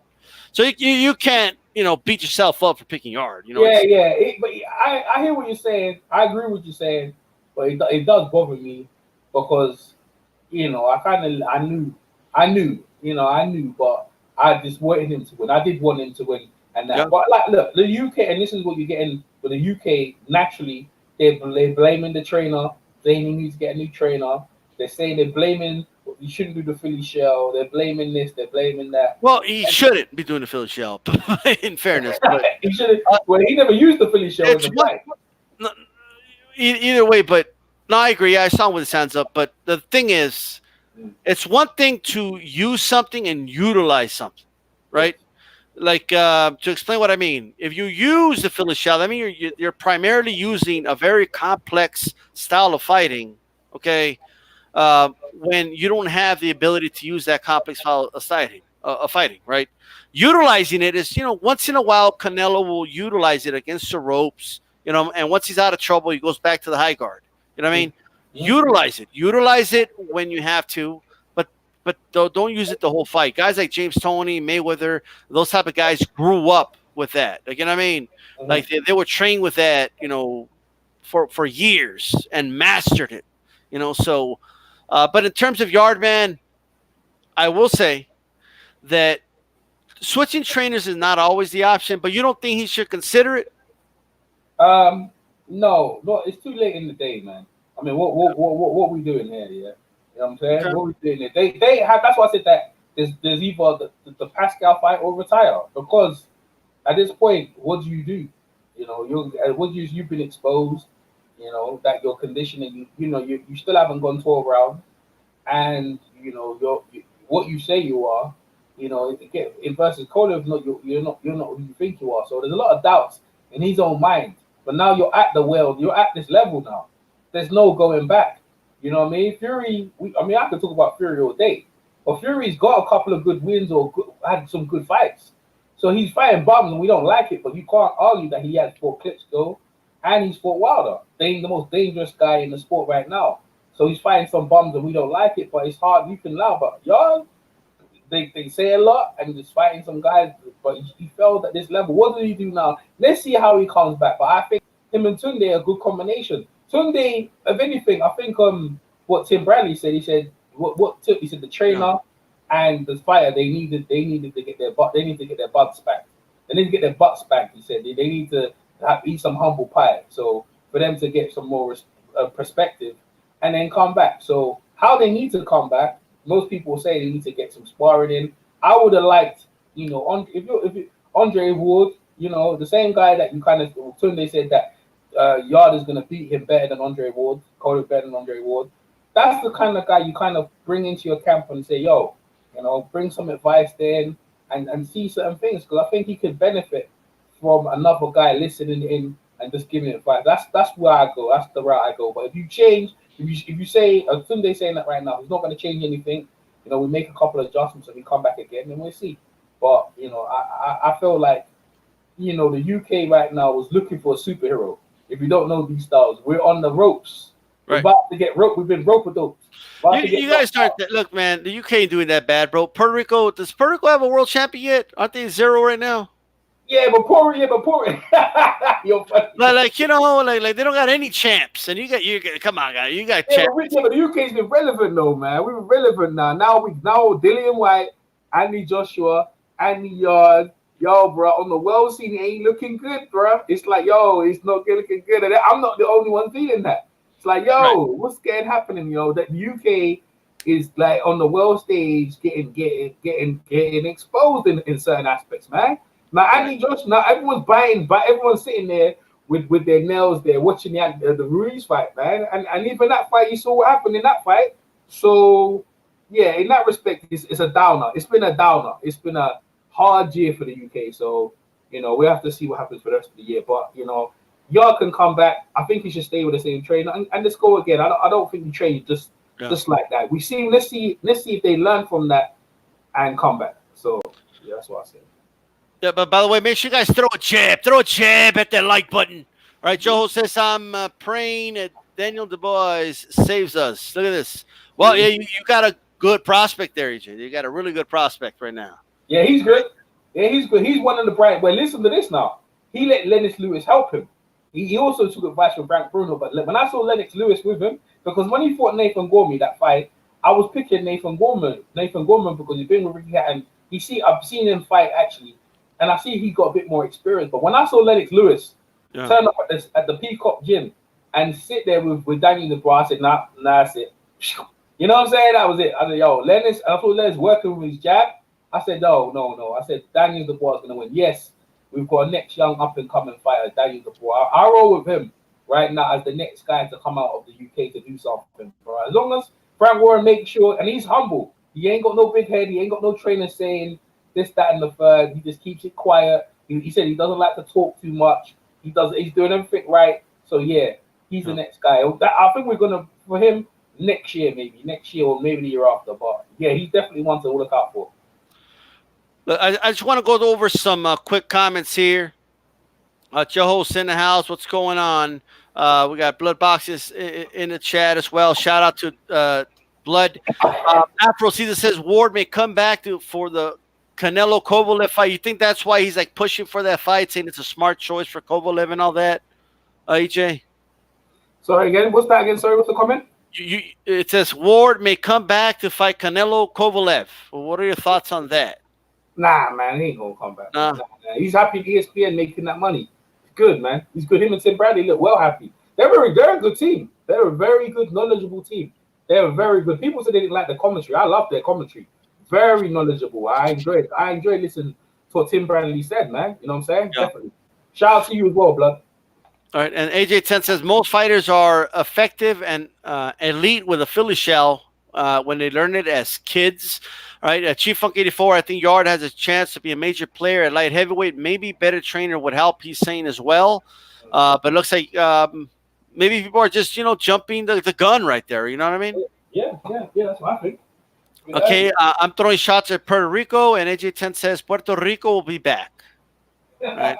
so you can't, you know, beat yourself up for picking Yarde. You know. But I hear what you're saying. I agree with what you're saying, but it does bother me because, you know, I knew, but I just wanted him to win. I did want him to win, and that. But like, look, the UK, and this is what you're getting with the UK. Naturally, they're blaming the trainer, saying he needs to get a new trainer. They're saying they're blaming. You shouldn't do the Philly shell. They're blaming this. They're blaming that. Well, he shouldn't be doing the Philly shell. In fairness, but, he shouldn't. Well, he never used the Philly shell in the fight. Either way, but no, I agree. I saw with his hands up, but the thing is, it's one thing to use something and utilize something, right? Like to explain what I mean, if you use the Philly shell, I mean you're primarily using a very complex style of fighting, okay? When you don't have the ability to use that complex style of fighting, right? Utilizing it is, you know, once in a while Canelo will utilize it against the ropes, you know, and once he's out of trouble, he goes back to the high guard. You know what I mean? Utilize it when you have to, but don't use it the whole fight. Guys like James Toney, Mayweather, those type of guys grew up with that. Like, you know what I mean? Like they were trained with that, you know, for years and mastered it, you know. So, but in terms of Yarde, man, I will say that switching trainers is not always the option, but you don't think he should consider it? No, it's too late in the day, man. I mean, what we doing here? Yeah, you know what I'm saying? Okay. What we doing here? They have. That's why I said that there's either the Pascal fight or retire, because at this point, what do you do? You know, you've been exposed. You know that your conditioning, you still haven't gone 12 rounds, and what you say you are, again, in versus Kovalev, you're not who you think you are. So there's a lot of doubts in his own mind. But now you're at you're at this level now. There's no going back. You know what I mean? Fury, I could talk about Fury all day, but Fury's got a couple of good wins or had some good fights. So he's fighting bums and we don't like it, but you can't argue that he had 4 Klitschko and he's fought Wilder. They're the most dangerous guy in the sport right now. So he's fighting some bums and we don't like it, but it's hard. You can allow, but y'all, they say a lot and he's fighting some guys, but he failed at this level. What does he do now? Let's see how he comes back. But I think him and Tunde are a good combination. Tunde, if anything, I think what Tim Bradley said, he said the trainer and the fighter they needed to get their butts back. They need to get their butts back. He said they need to eat some humble pie. So for them to get some more perspective and then come back. So how they need to come back? Most people say they need to get some sparring in. I would have liked, if Andre Ward, the same guy that you kind of Tunde said that Yarde is going to beat him better than Andre Ward, Kovalev better than Andre Ward. That's the kind of guy you kind of bring into your camp and say, yo, bring some advice then and see certain things, because I think he could benefit from another guy listening in and just giving advice. That's where I go. That's the route I go. But if you change, if you say, Tunde saying that right now, he's not going to change anything. We make a couple of adjustments and we come back again and we'll see. But I feel like the UK right now is looking for a superhero. If you don't know these styles, we're on the ropes. Right. We're about to get rope. We've been rope-a-dope. You guys start. Look, man, the UK ain't doing that bad, bro. Puerto Rico, does Puerto Rico have a world champion yet? Aren't they 0 right now? Yeah, but Puerto Rico. like they don't got any champs, and you got come on, guys, you got champs. But the UK's been relevant though, man. We're relevant now. Now Dillian White, Andy Joshua, Andy Yarde. Yo, bro, on the world scene, it ain't looking good, bro. It's like, yo, it's not looking good. And I'm not the only one feeling that. It's like, yo, what's getting happening, yo? That the UK is like on the world stage getting exposed in certain aspects, man. Now, Andy Josh, now everyone's buying, but everyone's sitting there with their nails there, watching the Ruiz fight, man. And even that fight, you saw what happened in that fight. So, yeah, in that respect, it's a downer. It's been a downer. It's been a hard year for the UK. So, we have to see what happens for the rest of the year. But, Yarde can come back. I think he should stay with the same trainer and let's go again. I don't think he trained just like that. Let's see if they learn from that and come back. So, yeah, that's what I say. Yeah, but by the way, make sure you guys throw a jab at that like button. All right, Joe says I'm praying that Daniel Dubois saves us. Look at this. Well, yeah, you got a good prospect there, EJ. You got a really good prospect right now. Yeah, he's good. Yeah, he's good. He's one of the bright. Well, listen to this now. He let Lennox Lewis help him. He also took advice from Frank Bruno. But when I saw Lennox Lewis with him, because when he fought Nathan Gormley that fight, I was picking Nathan Gorman because he's been with Ricky Hatton. I've seen him fight actually, and I see he got a bit more experience. But when I saw Lennox Lewis turn up at the Peacock Gym and sit there with Daniel Dubois, I said, nah, that's it. You know what I'm saying? That was it. I said, yo, Lennox. I thought Lennox working with his jab. I said, no. I said, Daniel Dubois is going to win. Yes, we've got a next young up-and-coming fighter, Daniel Dubois. I roll with him right now as the next guy to come out of the UK to do something. Bro. As long as Frank Warren makes sure, and he's humble. He ain't got no big head. He ain't got no trainer saying this, that, and the third. He just keeps it quiet. He said he doesn't like to talk too much. He's doing everything right. So, yeah, he's the next guy. I think we're going to, for him, next year or maybe the year after. But, yeah, he's definitely one to look out for. Look, I just want to go over some quick comments here. Joe's in the house. What's going on? We got Blood Boxes in the chat as well. Shout out to Blood. Afro Caesar says Ward may come back for the Canelo Kovalev fight. You think that's why he's like pushing for that fight, saying it's a smart choice for Kovalev and all that? EJ? Sorry again. What's that again? Sorry, what's the comment? It says Ward may come back to fight Canelo Kovalev. Well, what are your thoughts on that? Nah, man, he ain't gonna come back. Nah, he's happy at ESPN making that money. It's good, man. He's good. Him and Tim Bradley look well happy. They're a good team. They're a very good, knowledgeable team. They're very good. People say they didn't like the commentary. I love their commentary. Very knowledgeable. I enjoyed listening to what Tim Bradley said, man. You know what I'm saying? Yeah. Definitely. Shout out to you as well, blood. All right, and AJ10 says most fighters are effective and elite with a Philly shell when they learn it as kids. All right, Chief Funk 84. I think Yarde has a chance to be a major player at light heavyweight. Maybe better trainer would help. He's saying as well, but it looks like maybe people are just jumping the gun right there. You know what I mean? Yeah. That's what I think. Okay, I'm throwing shots at Puerto Rico, and AJ10 says Puerto Rico will be back. All right.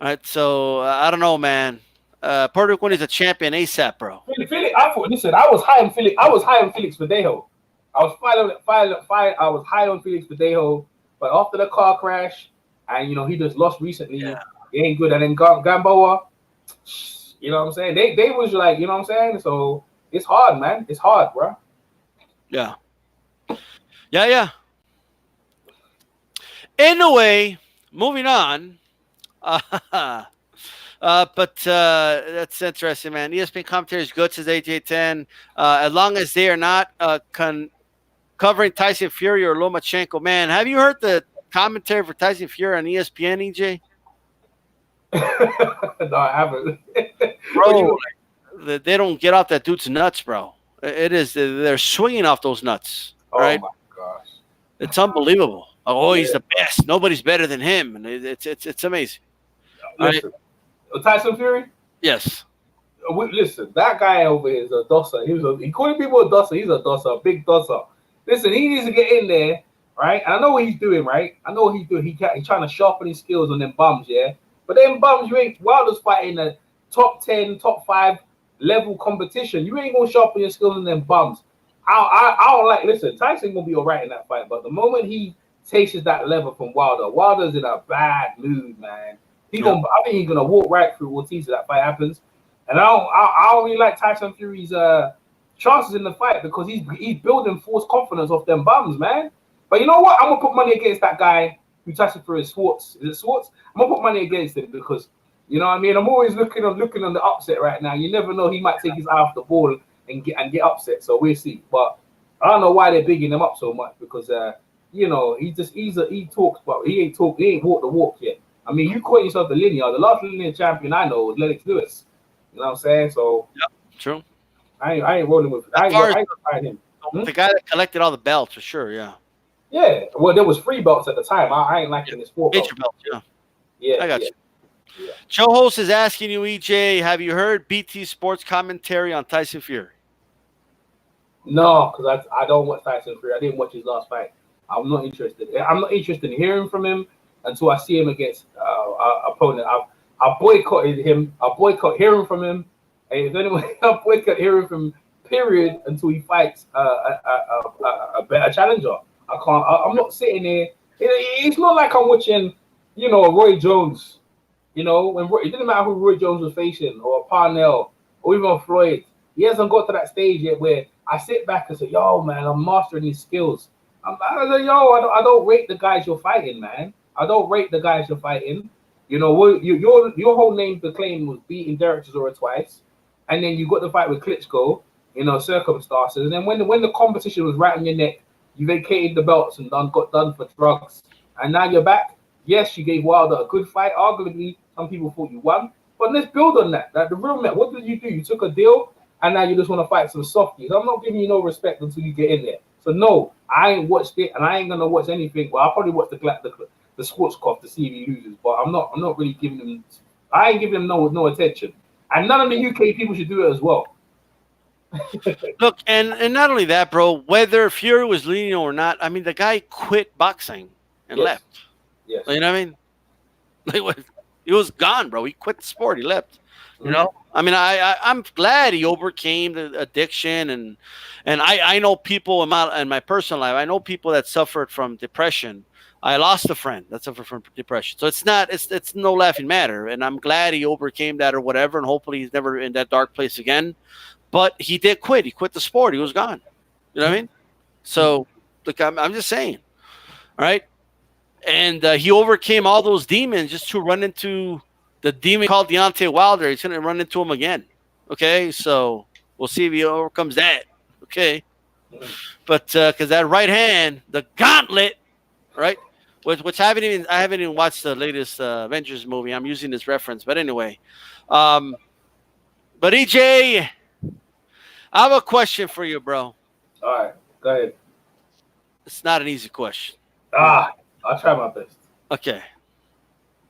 All right, so I don't know, man. Puerto Rico is a champion ASAP, bro. Listen, I was high on Felix. I was high on Felix Verdejo. I was I was high on Felix Verdejo, but after the car crash, and he just lost recently. Yeah. He ain't good. And then Gamboa, you know what I'm saying? They was like, you know what I'm saying? So it's hard, man. It's hard, bro. Yeah. Anyway, moving on. But that's interesting, man. ESPN commentary is good, says AJ10. As long as they are not covering Tyson Fury or Lomachenko. Man, have you heard the commentary for Tyson Fury on ESPN, EJ? No, I haven't. Bro, they don't get off that dude's nuts, bro. They're swinging off those nuts. Right? Oh, my gosh. It's unbelievable. Oh, he's the best. Nobody's better than him. And it's amazing. Listen, Tyson Fury? Yes. Listen, that guy over here is a dosser. He calling people a dosser. He's a dosser, a big dosser. Listen, he needs to get in there, right? And I know what he's doing, right? I know what he's doing. He's trying to sharpen his skills on them bums, yeah? But them bums, Wilder's fighting a top 10, top 5 level competition. You ain't going to sharpen your skills on them bums. I don't like, listen, Tyson going to be all right in that fight. But the moment he tastes that level from Wilder's in a bad mood, man. I think he's gonna walk right through Ortiz if that fight happens. And I don't really like Tyson Fury's chances in the fight because he's building false confidence off them bums, man. But you know what? I'm gonna put money against that guy who Tyson Fury is Swartz. Is it Swartz? I'm gonna put money against him because you know what I mean. I'm always looking on the upset right now. You never know, he might take his eye off the ball and get upset. So we'll see. But I don't know why they're bigging him up so much because he talks, but he ain't walked the walk yet. I mean, you call yourself the linear. The last linear champion I know was Lennox Lewis. You know what I'm saying? So, yep, true. I ain't rolling with. I ain't fighting him. The guy that collected all the belts for sure. Yeah. Yeah. Well, there was 3 belts at the time. I ain't liking this 4 belts. Belts. Yeah. I got you. Yeah. Joe Host is asking you, EJ, have you heard BT Sports commentary on Tyson Fury? No, because I don't watch Tyson Fury. I didn't watch his last fight. I'm not interested. I'm not interested in hearing from him until I see him against opponent. I boycotted him. I boycott hearing from him. And if anyone, I boycott hearing from him, period, until he fights a better challenger. I can't. I'm not sitting there. It's not like I'm watching, Roy Jones. It didn't matter who Roy Jones was facing, or Parnell, or even Floyd. He hasn't got to that stage yet where I sit back and say, "Yo, man, I'm mastering these skills." I don't rate the guys you're fighting, man. I don't rate the guys you're fighting. Your whole name to claim was beating Derek Chisora twice, and then you got the fight with Klitschko, circumstances. And then when the competition was right on your neck, you vacated the belts and got done for drugs. And now you're back. Yes, you gave Wilder a good fight. Arguably, some people thought you won. But let's build on that. The real man, what did you do? You took a deal, and now you just want to fight some softies. I'm not giving you no respect until you get in there. So no, I ain't watched it, and I ain't gonna watch anything. Well, I'll probably watch the sports cop to see if he loses, but I'm not really giving him. I ain't giving him no attention, and none of the UK people should do it as well. Look, and not only that, bro. Whether Fury was leading or not, I mean, the guy quit boxing and left. Yes. You know what I mean? He was gone, bro. He quit the sport. He left. You know. I mean, I'm glad he overcame the addiction, and I know people in my personal life. I know people that suffered from depression. I lost a friend that suffered from depression, so it's no laughing matter. And I'm glad he overcame that or whatever, and hopefully he's never in that dark place again. But he did quit. He quit the sport. He was gone. You know what I mean? So look, I'm just saying, all right. And he overcame all those demons just to run into the demon called Deontay Wilder. He's going to run into him again. Okay, so we'll see if he overcomes that. Okay, but because that right hand, the gauntlet, right, which I haven't even watched the latest Avengers movie. I'm using this reference, but anyway, but EJ, I have a question for you, bro. All right, go ahead. It's not an easy question. I'll try my best. Okay.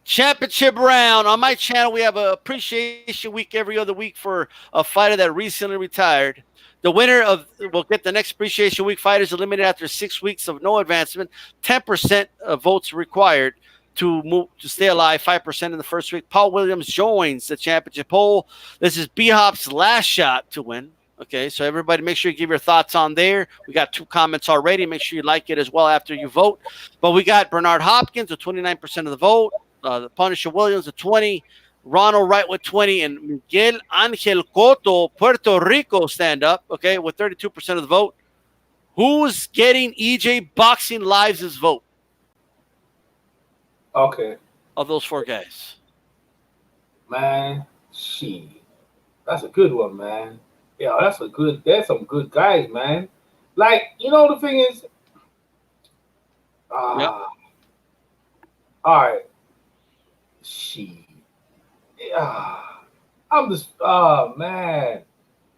Championship round. On my channel, we have a appreciation week every other week for a fighter that recently retired. The winner will get the next appreciation week. Fighters eliminated after 6 weeks of no advancement. 10% of votes required to stay alive. 5% in the first week. Paul Williams joins the championship poll. This is B-Hop's last shot to win. Okay, so everybody make sure you give your thoughts on there. We got 2 comments already. Make sure you like it as well after you vote. But we got Bernard Hopkins with 29% of the vote. The Punisher Williams with 20, Ronald Wright with 20, and Miguel Angel Cotto, Puerto Rico, stand up, okay, with 32% of the vote. Who's getting EJ Boxing Lives' vote? Okay. Of those 4 guys. Man, that's a good one, man. Yeah, there's some good guys, man. Like, the thing is, all right. I'm just, man,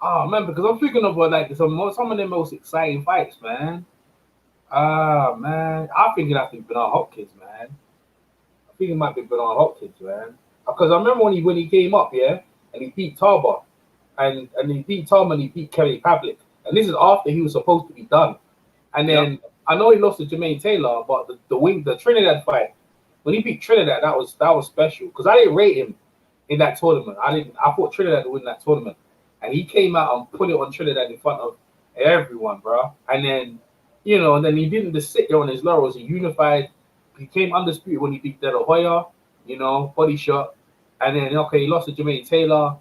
because I'm thinking of like some of the most exciting fights, man. Man, I think it has to be Bernard Hopkins, man. I think it might be Bernard Hopkins, man. Because I remember when he came up, yeah, and he beat Tarver, and he beat Tom and he beat Kelly Pavlik, and this is after he was supposed to be done. And then I know he lost to Jermaine Taylor, but the Trinidad fight, when he beat Trinidad, that was special because I didn't rate him in that tournament. I thought Trinidad would win that tournament, and he came out and put it on Trinidad in front of everyone, bro. And then and then he didn't just sit there on his laurels. He unified, became undisputed when he beat De La Hoya, body shot, and then he lost to Jermaine Taylor,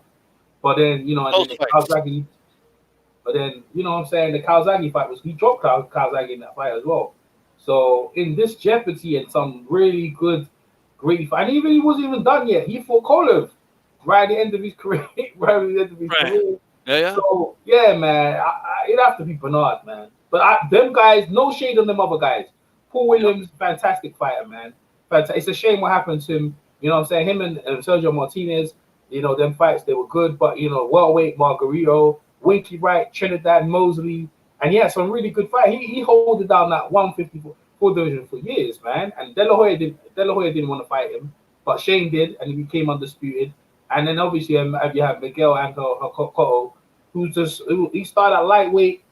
but then and then the Calzaghe, but then what I'm saying, the Calzaghe fight he dropped Calzaghe in that fight as well. So in this jeopardy and some really great fight, and even he wasn't even done yet. He fought Kovalev right at the end of his career. Yeah. So yeah, man, it'd have to be Bernard, man. But them guys, no shade on them other guys. Paul Williams, fantastic fighter, man. It's a shame what happened to him. What I'm saying? Him and Sergio Martinez, them fights, they were good. But, welterweight, Margarito, Winky Wright, Trinidad, Mosley. And he had some really good fights. He holded down that 154 division for years, man. And De La Hoya didn't want to fight him. But Shane did, and he became undisputed. And then obviously you have Miguel Angel Cotto, he started at lightweight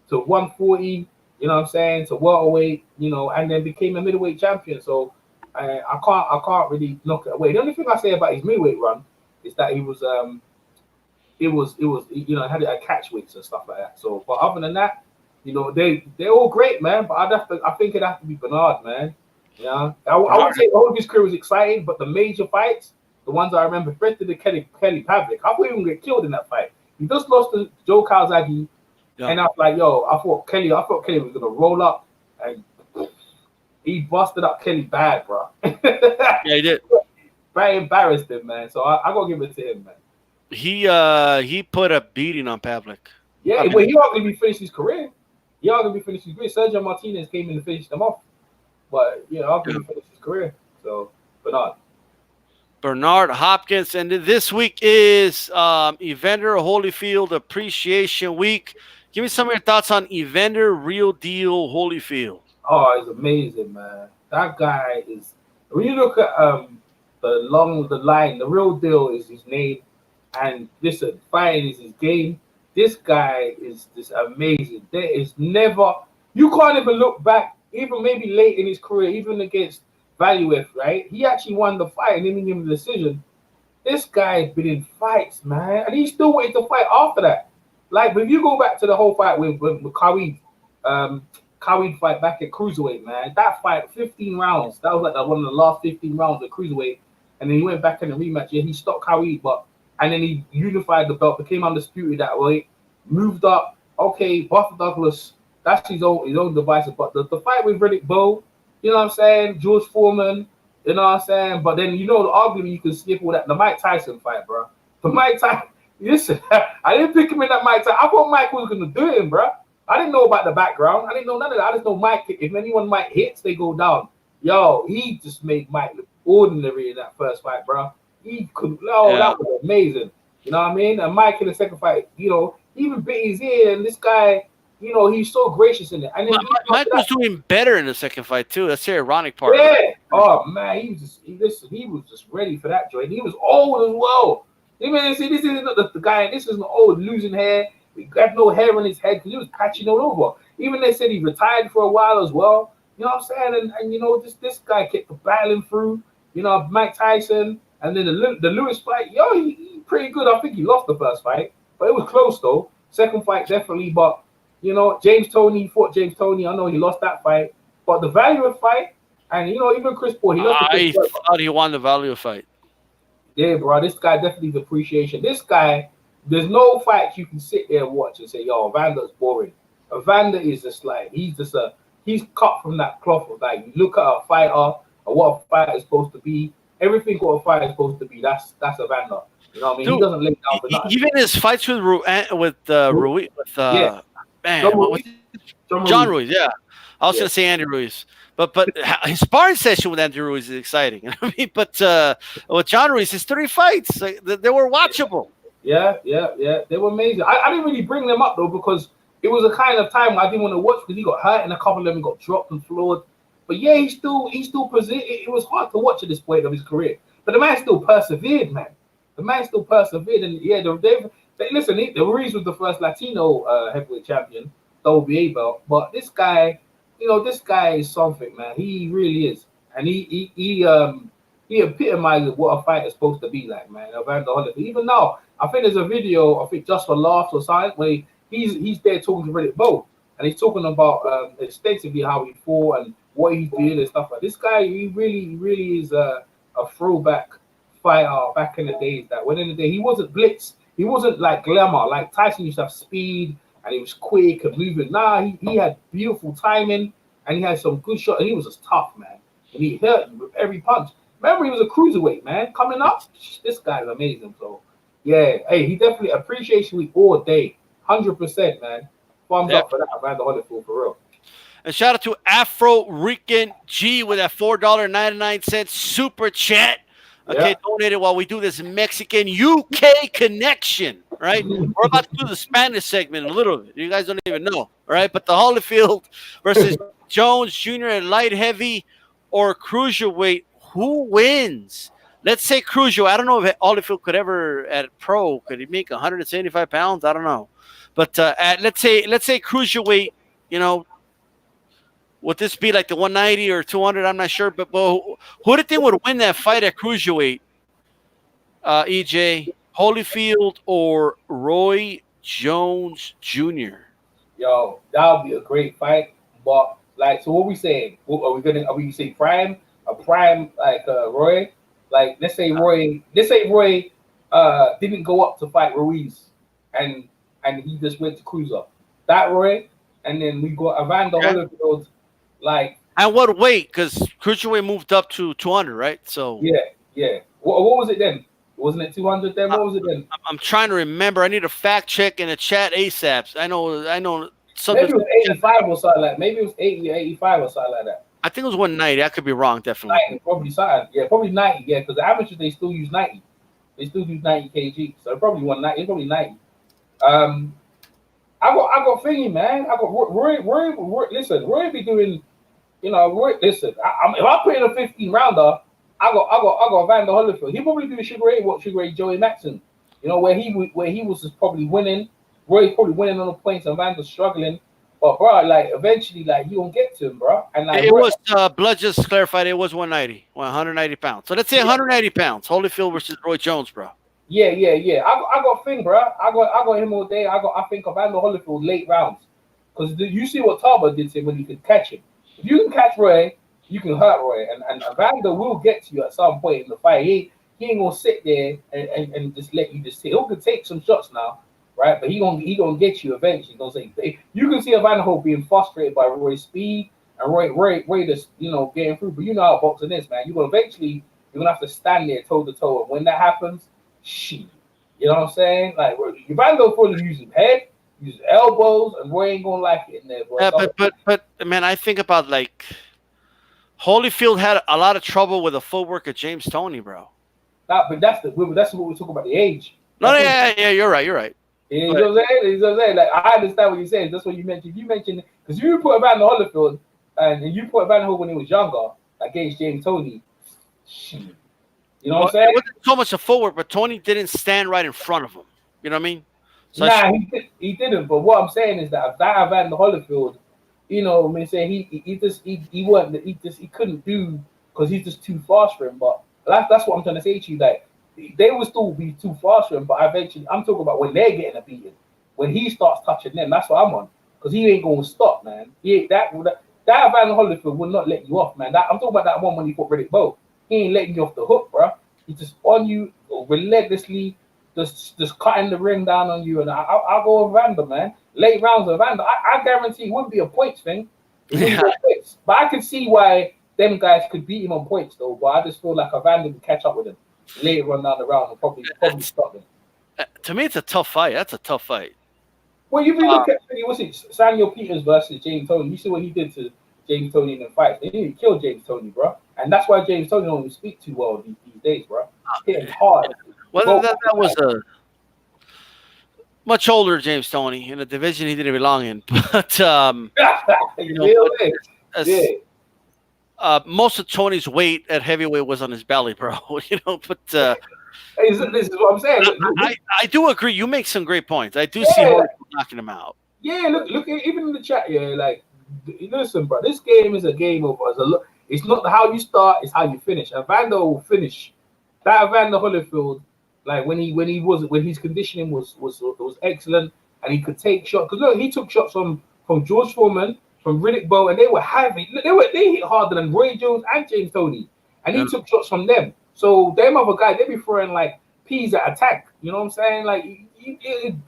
to 140, to welterweight, and then became a middleweight champion. So I can't really knock it away. The only thing I say about his middleweight run is that he was had a catch weights and stuff like that. So, but other than that, they're all great, man. But I think it'd have to be Bernard, man. Yeah, I would say all of his career was exciting, but the major fights, the ones I remember, especially the Kelly Pavlik, I thought he would get killed in that fight. He just lost to Joe Calzaghe, and I was like, I thought Kelly was gonna roll up, and he busted up Kelly bad, bro. Yeah, he did. Very embarrassed him, man. So I gotta give it to him, man. He put a beating on Pavlik. Yeah, well, he arguably finished his career. Sergio Martinez came in and finished him off. But arguably finished his career. So Bernard Hopkins, and this week is Evander Holyfield Appreciation Week. Give me some of your thoughts on Evander Real Deal Holyfield. Oh, it's amazing, man. That guy is. When you look at the line, the Real Deal is his name, and listen, fighting is his game. This guy is just amazing. There is never, you can't even look back, even maybe late in his career, even against Valuev, right? He actually won the fight and didn't give him the decision. This guy's been in fights, man, and he still wanted to fight after that. Like, if you go back to the whole fight with Khalid fight back at Cruiserweight, man, that fight, 15 rounds, that was like one of the last 15 rounds of Cruiserweight, and then he went back in the rematch. Yeah, he stopped Khalid, and then he unified the belt, became undisputed that way, moved up. Okay, Buster Douglas, that's his own devices. But the fight with Riddick Bowe, you know what I'm saying? George Foreman, you know what I'm saying? But then, the argument you can skip all that. The Mike Tyson fight, bro. The Mike Tyson, listen, I didn't pick him in that Mike Tyson. I thought Mike was going to do it, bro. I didn't know about the background. I didn't know none of that. I just know Mike, if anyone Mike hits, they go down. Yo, he just made Mike look ordinary in that first fight, bro. He could, that was amazing. You know what I mean? And Mike in the second fight, you know, he even bit his ear, and this guy, you know, he's so gracious in it. And then Mike was doing better in the second fight too. That's the ironic part. Yeah. Oh man, he was just ready for that joint. He was old as well. You mean, see, this isn't the guy. This isn't old, losing hair. He got no hair on his head because he was patching all over. Even they said he retired for a while as well. You know what I'm saying? And you know, this guy kept battling through. You know, Mike Tyson, and then the Lewis fight. Yo, he pretty good. I think he lost the first fight, but it was close though. Second fight definitely, but you know, James Toney fought James Toney. I know he lost that fight, but the value of fight, and you know, even Chris Paul, he lost. I thought he won the value of fight. Yeah, bro, this guy definitely the appreciation. This guy, there's no fights you can sit there and watch and say, yo, Evander's boring. Evander is just like, he's cut from that cloth of like, you look at a fighter or what a fighter is supposed to be, everything what a fighter is supposed to be, that's Evander. You know what I mean? Dude, he doesn't lay down for nothing. Even his fights with Ruiz, John Ruiz, yeah. I was gonna say Andy Ruiz. But his sparring session with Andy Ruiz is exciting. You know what I mean? But with John Ruiz, his 3 fights, they were watchable. Yeah. They were amazing. I didn't really bring them up though because it was a kind of time I didn't want to watch because he got hurt and a couple of them got dropped and floored. But yeah, he still presented. It was hard to watch at this point of his career. But the man still persevered, man. The man still persevered, and yeah, listen. The Ruiz was the first Latino heavyweight champion, WBA belt. But this guy, you know, this guy is something, man. He really is, and he epitomizes what a fight is supposed to be like, man. Evander Holyfield. Even now, I think there's a video, I think Just for Laughs or something, where he's there talking to Riddick Bowe, and he's talking about extensively how he fought and what he's doing and stuff like. This guy, he really is a throwback fighter back in the days. That when in the day he wasn't blitz, he wasn't like glamour. Like Tyson used to have speed and he was quick and moving. Nah, he had beautiful timing and he had some good shots. And he was just tough, man. And he hurt you with every punch. Remember, he was a cruiserweight, man. Coming up, this guy's amazing. So yeah, hey, he definitely appreciation week all day, 100%, man. Thumbs up for that, Evander Holyfield, for real. And shout out to Afro Rican G with that $4.99 super chat. Okay, donated while we do this Mexican UK connection, right? We're about to do the Spanish segment in a little bit. You guys don't even know, all right? But the Holyfield versus Jones Jr. at light heavy or cruiserweight, who wins? Let's say cruiserweight. I don't know if Holyfield could ever at pro. Could he make 175 pounds? I don't know. But let's say cruiserweight. You know, would this be like the 190 or 200? I'm not sure. But who do you think would win that fight at cruiserweight? EJ, Holyfield or Roy Jones Jr.? Yo, that would be a great fight. But like, so what we saying? Are we saying prime? A prime like Roy? Like let's say Roy didn't go up to fight Ruiz, and he just went to cruiser. That Roy, and then we got Evander Holyfield. Like, and what weight? Because cruiserweight moved up to 200, right? So yeah. What was it then? Wasn't it 200 then? What was it then? I'm trying to remember. I need a fact check in the chat ASAP. I know. Maybe it was 85 or something like that. Maybe it was 80 or 85 or something like that. I think it was 190. I could be wrong, definitely. 90, probably something. Yeah, probably 90. Yeah, because the amateurs they still use 90. They still use 90 kg. So probably 190. Probably 90. I got thingy, man. I got Roy. Listen, Roy be doing. You know, Roy. Listen, if I put in a 15 rounder, I got Evander Holyfield. He probably do the Sugar Ray Joey Maxson. You know, where he was just probably winning. Roy's probably winning on the points, and Evander's struggling. But bro, like eventually, like you gonna get to him, bro. And like it was blood just clarified. It was 190 pounds. So let's say 190 pounds. Holyfield versus Roy Jones, bro. Yeah. I got a thing, bro. I got him all day. I think Evander Holyfield late rounds, because you see what Tarver did to him when you could catch him. If you can catch Roy, you can hurt Roy, and Evander will get to you at some point in the fight. He ain't gonna sit there and just let you just sit. He could take some shots now. Right, but he gonna get you eventually. Gonna say you can see Evander Holyfield being frustrated by Roy's speed and Roy just getting through. But you know how boxing is, man. You're gonna have to stand there toe to toe, and when that happens, shit, you know what I'm saying? Like Evander Holyfield using head, using elbows, and Roy ain't gonna like it in there. Bro. Yeah, but man, I think about like Holyfield had a lot of trouble with the footwork of James Toney, bro. But that's what we're talking about, the age. No, yeah, you're right. You know what I'm saying? Like, I understand what you're saying. That's what you mentioned. You mentioned because you put Evander Holyfield and you put Evander Holyfield when he was younger against James Toney. You know what I'm saying? It wasn't so much a footwork, but Toney didn't stand right in front of him. You know what I mean? So he didn't. But what I'm saying is that Evander Holyfield, you know, I mean, say he couldn't do because he's just too fast for him. But that's what I'm trying to say to you. Like, they will still be too fast for him, but eventually, I'm talking about when they're getting a beating, when he starts touching them. That's what I'm on, because he ain't going to stop, man. That Evander Holyfield will not let you off, man. I'm talking about that one when he fought Riddick Bowe. He ain't letting you off the hook, bro. He's just on you relentlessly, just cutting the ring down on you. And I'll go with Evander, man. Late rounds of Evander. I guarantee it wouldn't be a points thing. It wouldn't be a points. But I can see why them guys could beat him on points, though. But I just feel like Evander would catch up with him later on down the round and probably stop him. To me, it's a tough fight. That's a tough fight. Well, you look at Samuel Peters versus James Toney. You see what he did to James Toney in the fight. They didn't kill James Toney, bro. And that's why James Toney don't speak too well these days, bro. Hitting hard. Well, that was a much older James Toney in a division he didn't belong in. But most of Tony's weight at heavyweight was on his belly, bro. But this is what I'm saying. Look, I do agree. You make some great points. I do see Holyfield knocking him out. Yeah, look, even in the chat, like, listen, bro. This game is a game of it's not how you start, it's how you finish. Evander will finish. That Evander Holyfield, like when his conditioning was excellent and he could take shots. Because look, he took shots from George Foreman, from Riddick Bowe, and they were heavy. They hit harder than Roy Jones and James Toney, and he took shots from them. So them other guys, they be throwing like peas at attack. You know what I'm saying? Like he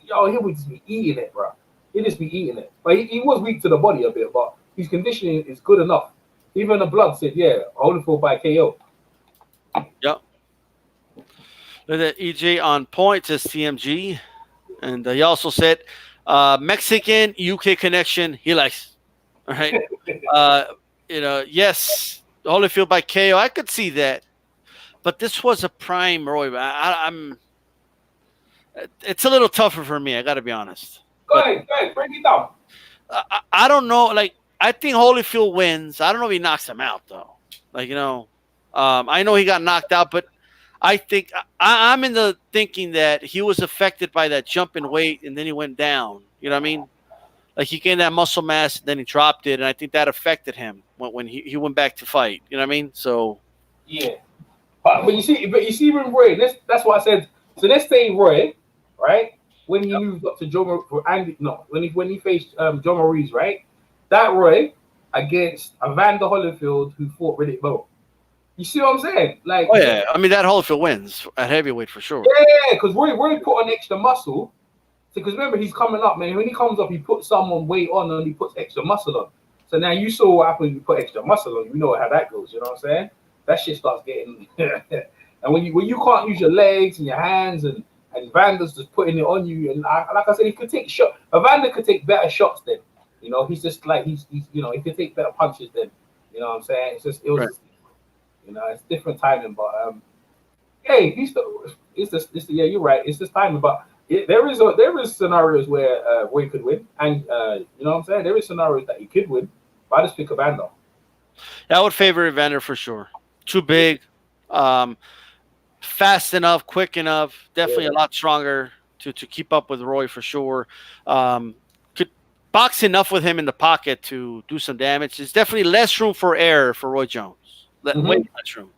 would just be eating it, bro. He'd just be eating it. But he was weak to the body a bit, but his conditioning is good enough. Even the blood said, Holyfield by KO. Yep. Look at EJ on point, says TMG. And he also said, Mexican UK connection, he likes. All right. Yes, Holyfield by KO. I could see that. But this was a prime Roy. It's a little tougher for me, I got to be honest. Go ahead, break it down. I don't know. Like, I think Holyfield wins. I don't know if he knocks him out, though. Like, I know he got knocked out, but I think I'm in the thinking that he was affected by that jump in weight and then he went down. You know what I mean? Like, he gained that muscle mass and then he dropped it, and I think that affected him when he went back to fight. You know what I mean? So yeah, but you see when Roy, that's what I said. So let's say Roy, right? When he moved up to when he faced John Maurice, right? That Roy against Evander Holyfield, who fought Riddick Bowe. You see what I'm saying? Like, oh yeah, I mean that Holyfield wins at heavyweight for sure. Yeah, because Roy put on extra muscle. Because remember, he's coming up, man. When he comes up, he puts someone weight on and he puts extra muscle on. So now you saw what happened when you put extra muscle on. You know how that goes. You know what I'm saying? That shit starts getting. And when you can't use your legs and your hands and Evander's just putting it on you, and like I said, he could take shots. Evander could take better shots than, he's just like he could take better punches than, you know what I'm saying? It's it's different timing, but hey, you're right. It's just timing, but there is scenarios where Roy could win, and you know what I'm saying? There is scenarios that he could win, but I just pick Evander. I would favor Evander for sure. Too big, fast enough, quick enough, definitely a lot stronger to keep up with Roy for sure. Could box enough with him in the pocket to do some damage. There's definitely less room for error for Roy Jones. Way less room.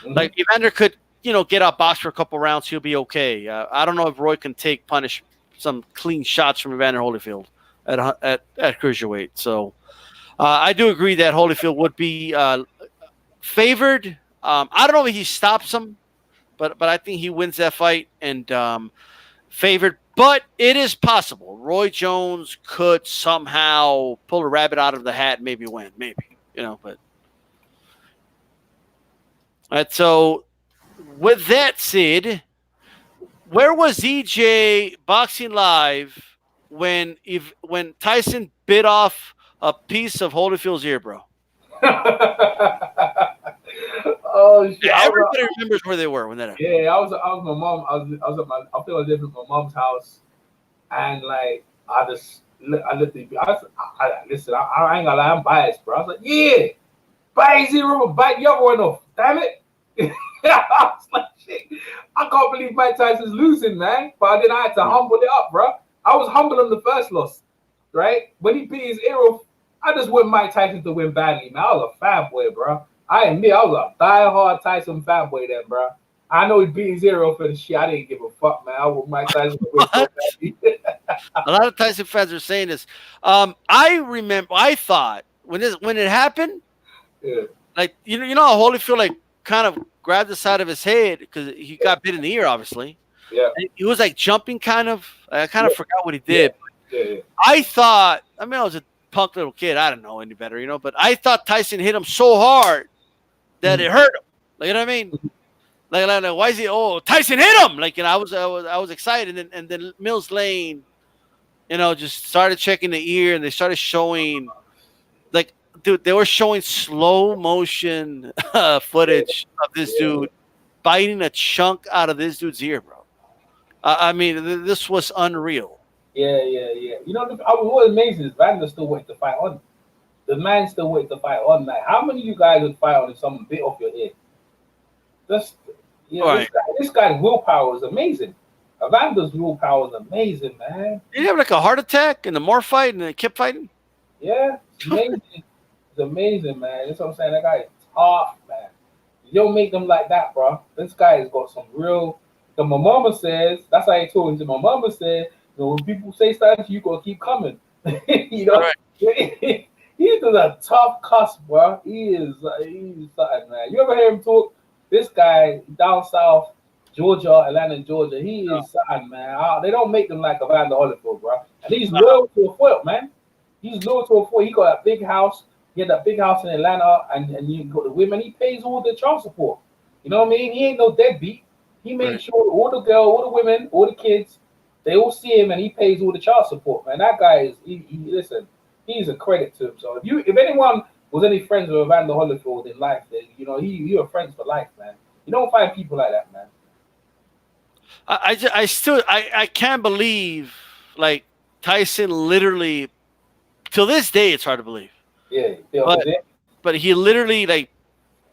Like Evander could, get out box for a couple rounds, he'll be okay. I don't know if Roy can punish some clean shots from Evander Holyfield at cruiserweight. So I do agree that Holyfield would be favored. I don't know if he stops him, but I think he wins that fight and favored. But it is possible Roy Jones could somehow pull a rabbit out of the hat and maybe win. Maybe, but. All right, so with that said, where was EJ Boxing Live when Tyson bit off a piece of Holyfield's ear, bro? Oh shit! Everybody remembers where they were when that happened. Yeah, I was my mom. I was at my. I feel I was living at my mom's house, and like I looked at. Listen. I ain't gonna lie. I'm biased, bro. I was like, yeah, bite 0, bite the other one off. Damn it! I was like, shit. I can't believe Mike Tyson's losing, man. But then I had to humble it up, bro. I was humble on the first loss, right? When he beat his ear off, I just want Mike Tyson to win badly, man. I was a fanboy, bro. I admit, I was a diehard Tyson fanboy then, bro. I know he beat his ear off and shit. I didn't give a fuck, man. I want Mike Tyson to win so badly. A lot of Tyson fans are saying this. I thought when it happened, Yeah. like you know how Holyfield like kind of grabbed the side of his head because he got bit in the ear, obviously. Yeah. And he was like jumping, kind of. I kind of forgot what he did. Yeah. I thought. I mean, I was a punk little kid. I don't know any better, you know. But I thought Tyson hit him so hard that it hurt him. Like, you know what I mean? Like why is he? Oh, Tyson hit him! Like, you know, I was excited, and then Mills Lane, you know, just started checking the ear, and they started showing, like, dude, they were showing slow motion footage of this dude biting a chunk out of this dude's ear, bro. I mean, this was unreal. Yeah. You know, what amazing is Evander still waiting to fight on. The man still waiting to fight on. Like, how many of you guys would fight on if someone bit off your ear? Just, you know, Right. this guy's willpower is amazing. Evander's willpower is amazing, man. Did he have like a heart attack in the more fight and they kept fighting? Yeah, it's amazing. It's amazing, man. That's what I'm saying. That guy is tough, man. You don't make them like that, bro. This guy has got some real. My mama says, that's how he told him. My mama said, you know, when people say stuff to you, gotta keep coming. You know, right. He's a tough cuss, bro. He's something, man. You ever hear him talk? This guy down south, Georgia, Atlanta, Georgia, he is something, man. They don't make them like Evander Holyfield, bro. And he's loyal to a foot, man. He's loyal to a foot. He got a big house. He had that big house in Atlanta, and you got the women. He pays all the child support. You know what I mean? He ain't no deadbeat. He makes sure all the girls, all the women, all the kids, they all see him, and he pays all the child support, man. That guy is, listen, he's a credit to him. So if anyone was any friends with Evander Holyfield in life, then, you know, you're friends for life, man. You don't find people like that, man. I can't believe, like, Tyson literally, till this day, it's hard to believe. Yeah, but he literally, like,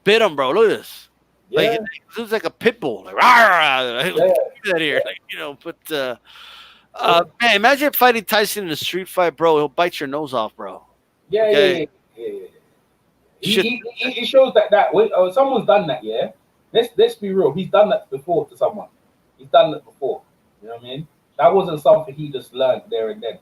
bit him, bro. Look at this. Yeah. Like, it was like a pit bull. Like, that here. Like, you know, but, man, imagine fighting Tyson in a street fight, bro. He'll bite your nose off, bro. Yeah. He shows that when someone's done that, yeah. Let's be real. He's done that before to someone. He's done that before. You know what I mean? That wasn't something he just learned there and then.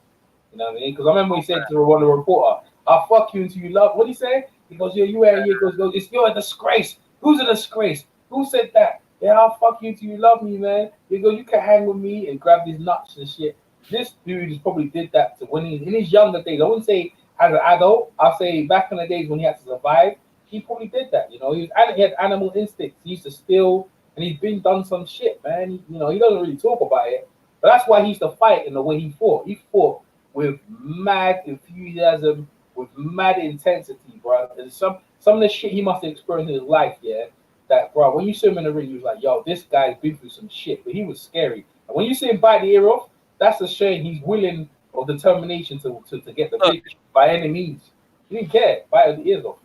You know what I mean? Because I remember he said to one of the reporter, "I'll fuck you until you love." What did he say? He goes, "Yeah, you ain't." He goes, "It's you're a disgrace." Who's a disgrace? Who said that? Yeah, I'll fuck you till you love me, man. He goes, "You can hang with me and grab these nuts and shit." This dude probably did that to when in his younger days. I wouldn't say as an adult. I'll say back in the days when he had to survive. He probably did that. You know, he had animal instincts. He used to steal, and he's been done some shit, man. He doesn't really talk about it, but that's why he used to fight in the way he fought. He fought with mad enthusiasm, with mad intensity, bro. And some of the shit he must have experienced in his life, yeah. That, bro, when you see him in the ring, he was like, "Yo, this guy's been through some shit," but he was scary. And when you see him bite the ear off, that's a shame. He's willing or determination to get the victory by any means. He didn't care. Bite the ears off.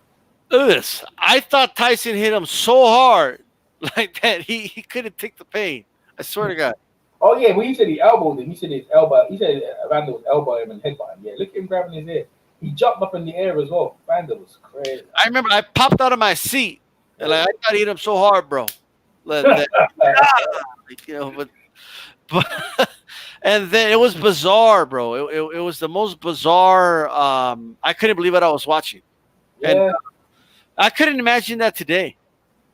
Look at this. I thought Tyson hit him so hard like that he couldn't take the pain. I swear to God. Oh yeah, when he said he elbowed him, he said his elbow. He said Evander was elbowing him and headbutting him. Yeah, look at him grabbing his head. He jumped up in the air as well. Evander was crazy. I remember I popped out of my seat and like I thought he hit him so hard, bro. Like, you know, but and then it was bizarre, bro. It was the most bizarre. I couldn't believe what I was watching. Yeah. And I couldn't imagine that today.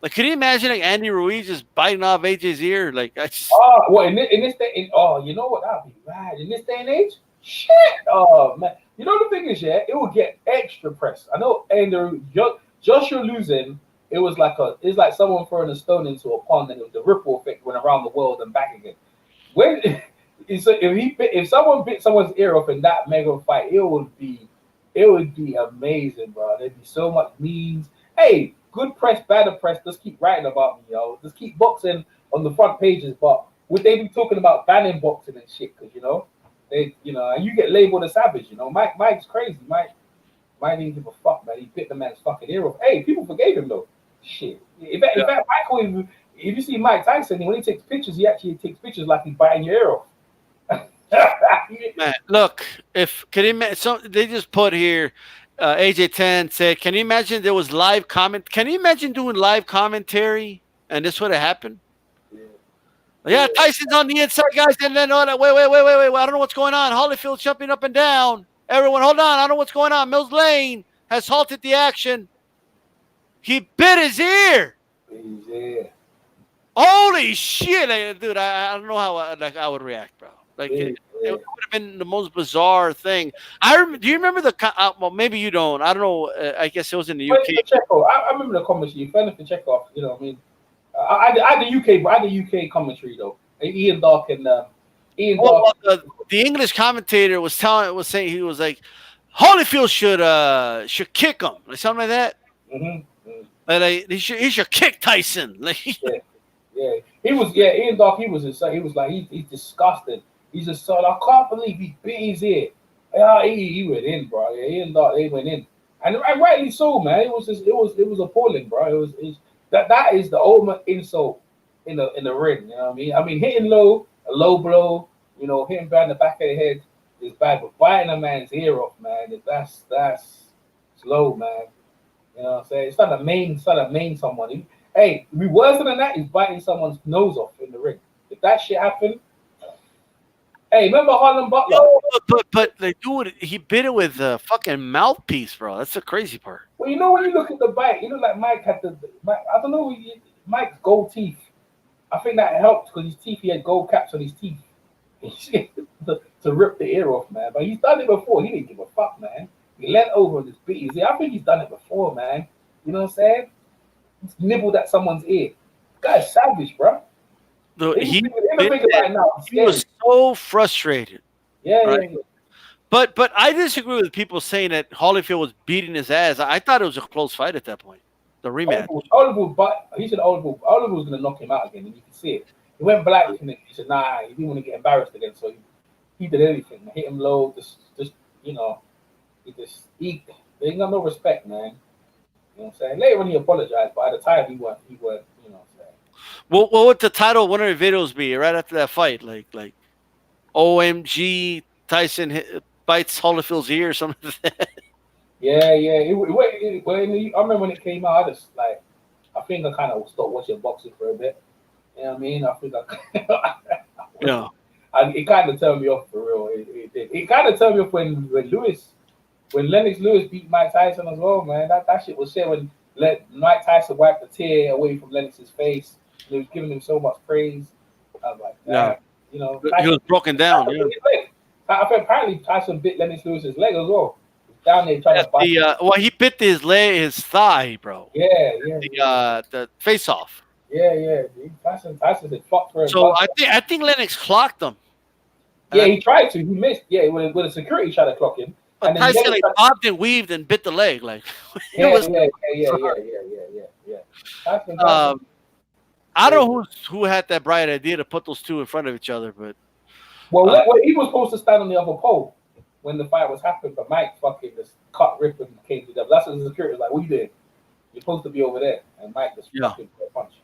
Like, could you imagine like Andy Ruiz just biting off AJ's ear? Like, I just. Oh, well, in this day, you know what? That'd be rad. In this day and age, shit. Oh man, you know the thing is, yeah, it will get extra press. I know, and Joshua losing, it's like someone throwing a stone into a pond, and the ripple effect went around the world and back again. If someone bit someone's ear off in that mega fight, it would be It would be amazing, bro. There'd be so much memes. Hey, good press, bad press. Just keep writing about me, yo. Just keep boxing on the front pages. But would they be talking about banning boxing and shit? Because they, and you get labeled a savage. Mike's crazy. Mike didn't give a fuck, man. He bit the man's fucking ear off. Hey, people forgave him though. Shit. In fact, Michael, if you see Mike Tyson, when he takes pictures, he actually takes pictures like he's biting your ear off. Man, look, they just put here, AJ10 said, can you imagine there was live comment? Can you imagine doing live commentary and this would have happened? Yeah, Tyson's on the inside, guys, and then wait, I don't know what's going on. Holyfield jumping up and down. Everyone, hold on, I don't know what's going on. Mills Lane has halted the action. He bit his ear. Holy shit, dude! I don't know how I would react, bro. It would have been the most bizarre thing. Do you remember well, maybe you don't. I don't know. I guess it was in the UK. I remember the commentary. Ferdinand Pacheco, I mean, I had the UK commentary though. Ian Dark and Ian Dark. Well, the English commentator was saying he was like, Holyfield should kick him, like something like that. Like he should kick Tyson. Yeah. He was. Yeah, Ian Dark. He was like he's disgusted. He's just so I can't believe he bit his ear. Yeah, he went in, bro. Yeah, Ian Dark, they went in, and rightly so, man. It was appalling, bro. That is the ultimate insult in the ring. You know what I mean? I mean, hitting low, a low blow, hitting behind the back of the head is bad, but biting a man's ear off, man, that's slow, man. You know what I'm saying? It's not a main someone. Hey, be worse than that is biting someone's nose off in the ring. If that shit happened, hey, remember Harlem Butler? But like, dude, he bit it with a fucking mouthpiece, bro. That's the crazy part. Well, when you look at the bite, like Mike had I don't know, Mike's gold teeth. I think that helped because his teeth, he had gold caps on his teeth to rip the ear off, man. But he's done it before. He didn't give a fuck, man. He leant over and just beat his ear. I think he's done it before, man. You know what I'm saying? He's nibbled at someone's ear. Guy's savage, bro. He was so frustrated. Yeah, right? yeah. But I disagree with people saying that Holyfield was beating his ass. I thought it was a close fight at that point. The rematch. He said Oliver was going to knock him out again, and you can see it. He went black and he said, nah, he didn't want to get embarrassed again, so he did everything. Hit him low, just they ain't got no respect, man. You know what I'm saying? Later when he apologized, but at the time he weren't, you know what I'm saying? What would the title of one of the videos be right after that fight? Like OMG Tyson bites Holyfield's ear or something like that? Yeah. I remember when it came out, I think I kind of stopped watching boxing for a bit. You know what I mean? I think yeah. It kind of turned me off for real. It kind of turned me off when Lennox Lewis beat Mike Tyson as well, man. That shit was shit when Mike Tyson wiped the tear away from Lennox's face. He was giving him so much praise. I was like, yeah. He was broken down. Yeah. I think apparently Tyson bit Lennox Lewis's leg as well. Down there trying to fight. He bit his thigh, bro. Yeah. The face off. Yeah. Tyson said fuck for him. So I think Lennox clocked him. Yeah, he tried to. He missed. Yeah, when the security tried to clock him. But Tyson bobbed and weaved and bit the leg. Yeah. I don't know who had that bright idea to put those two in front of each other, but he was supposed to stand on the other pole when the fight was happening, but Mike fucking just cut, rip, and came to them. That's what the security was like. What you doing? You're supposed to be over there, and Mike just fucking put a punch.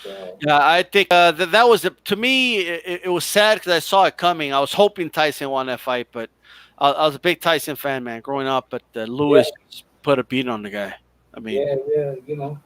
So. Yeah, I think that was to me. It was sad because I saw it coming. I was hoping Tyson won that fight, but I was a big Tyson fan, man, growing up. But Lewis put a beat on the guy. I mean,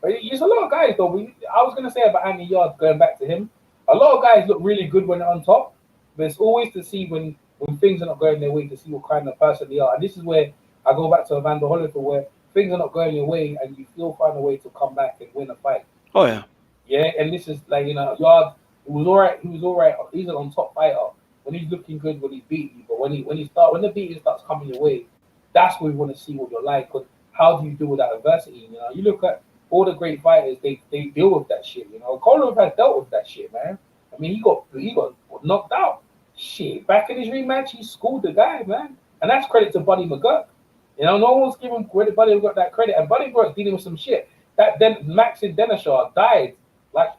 but there's a lot of guys though. I was gonna say about Andy Yarde, going back to him. A lot of guys look really good when they're on top, but it's always to see when things are not going their way, to see what kind of person they are. And this is where I go back to Evander Holyfield, where things are not going your way, and you still find a way to come back and win a fight. Oh yeah. Yeah, and this is Yarde. He was all right. He's an on top fighter when he's looking good, when he's beating you. But when the beating starts coming your way, that's where we want to see what you're like. Cause how do you deal with that adversity? You look at all the great fighters. They deal with that shit. Kovalev has dealt with that shit, man. I mean, he got knocked out. Shit, back in his rematch, he schooled the guy, man. And that's credit to Buddy McGurk. You know, no one's giving credit. Buddy got that credit, and Buddy McGurk dealing with some shit. That then Maxim Denishar died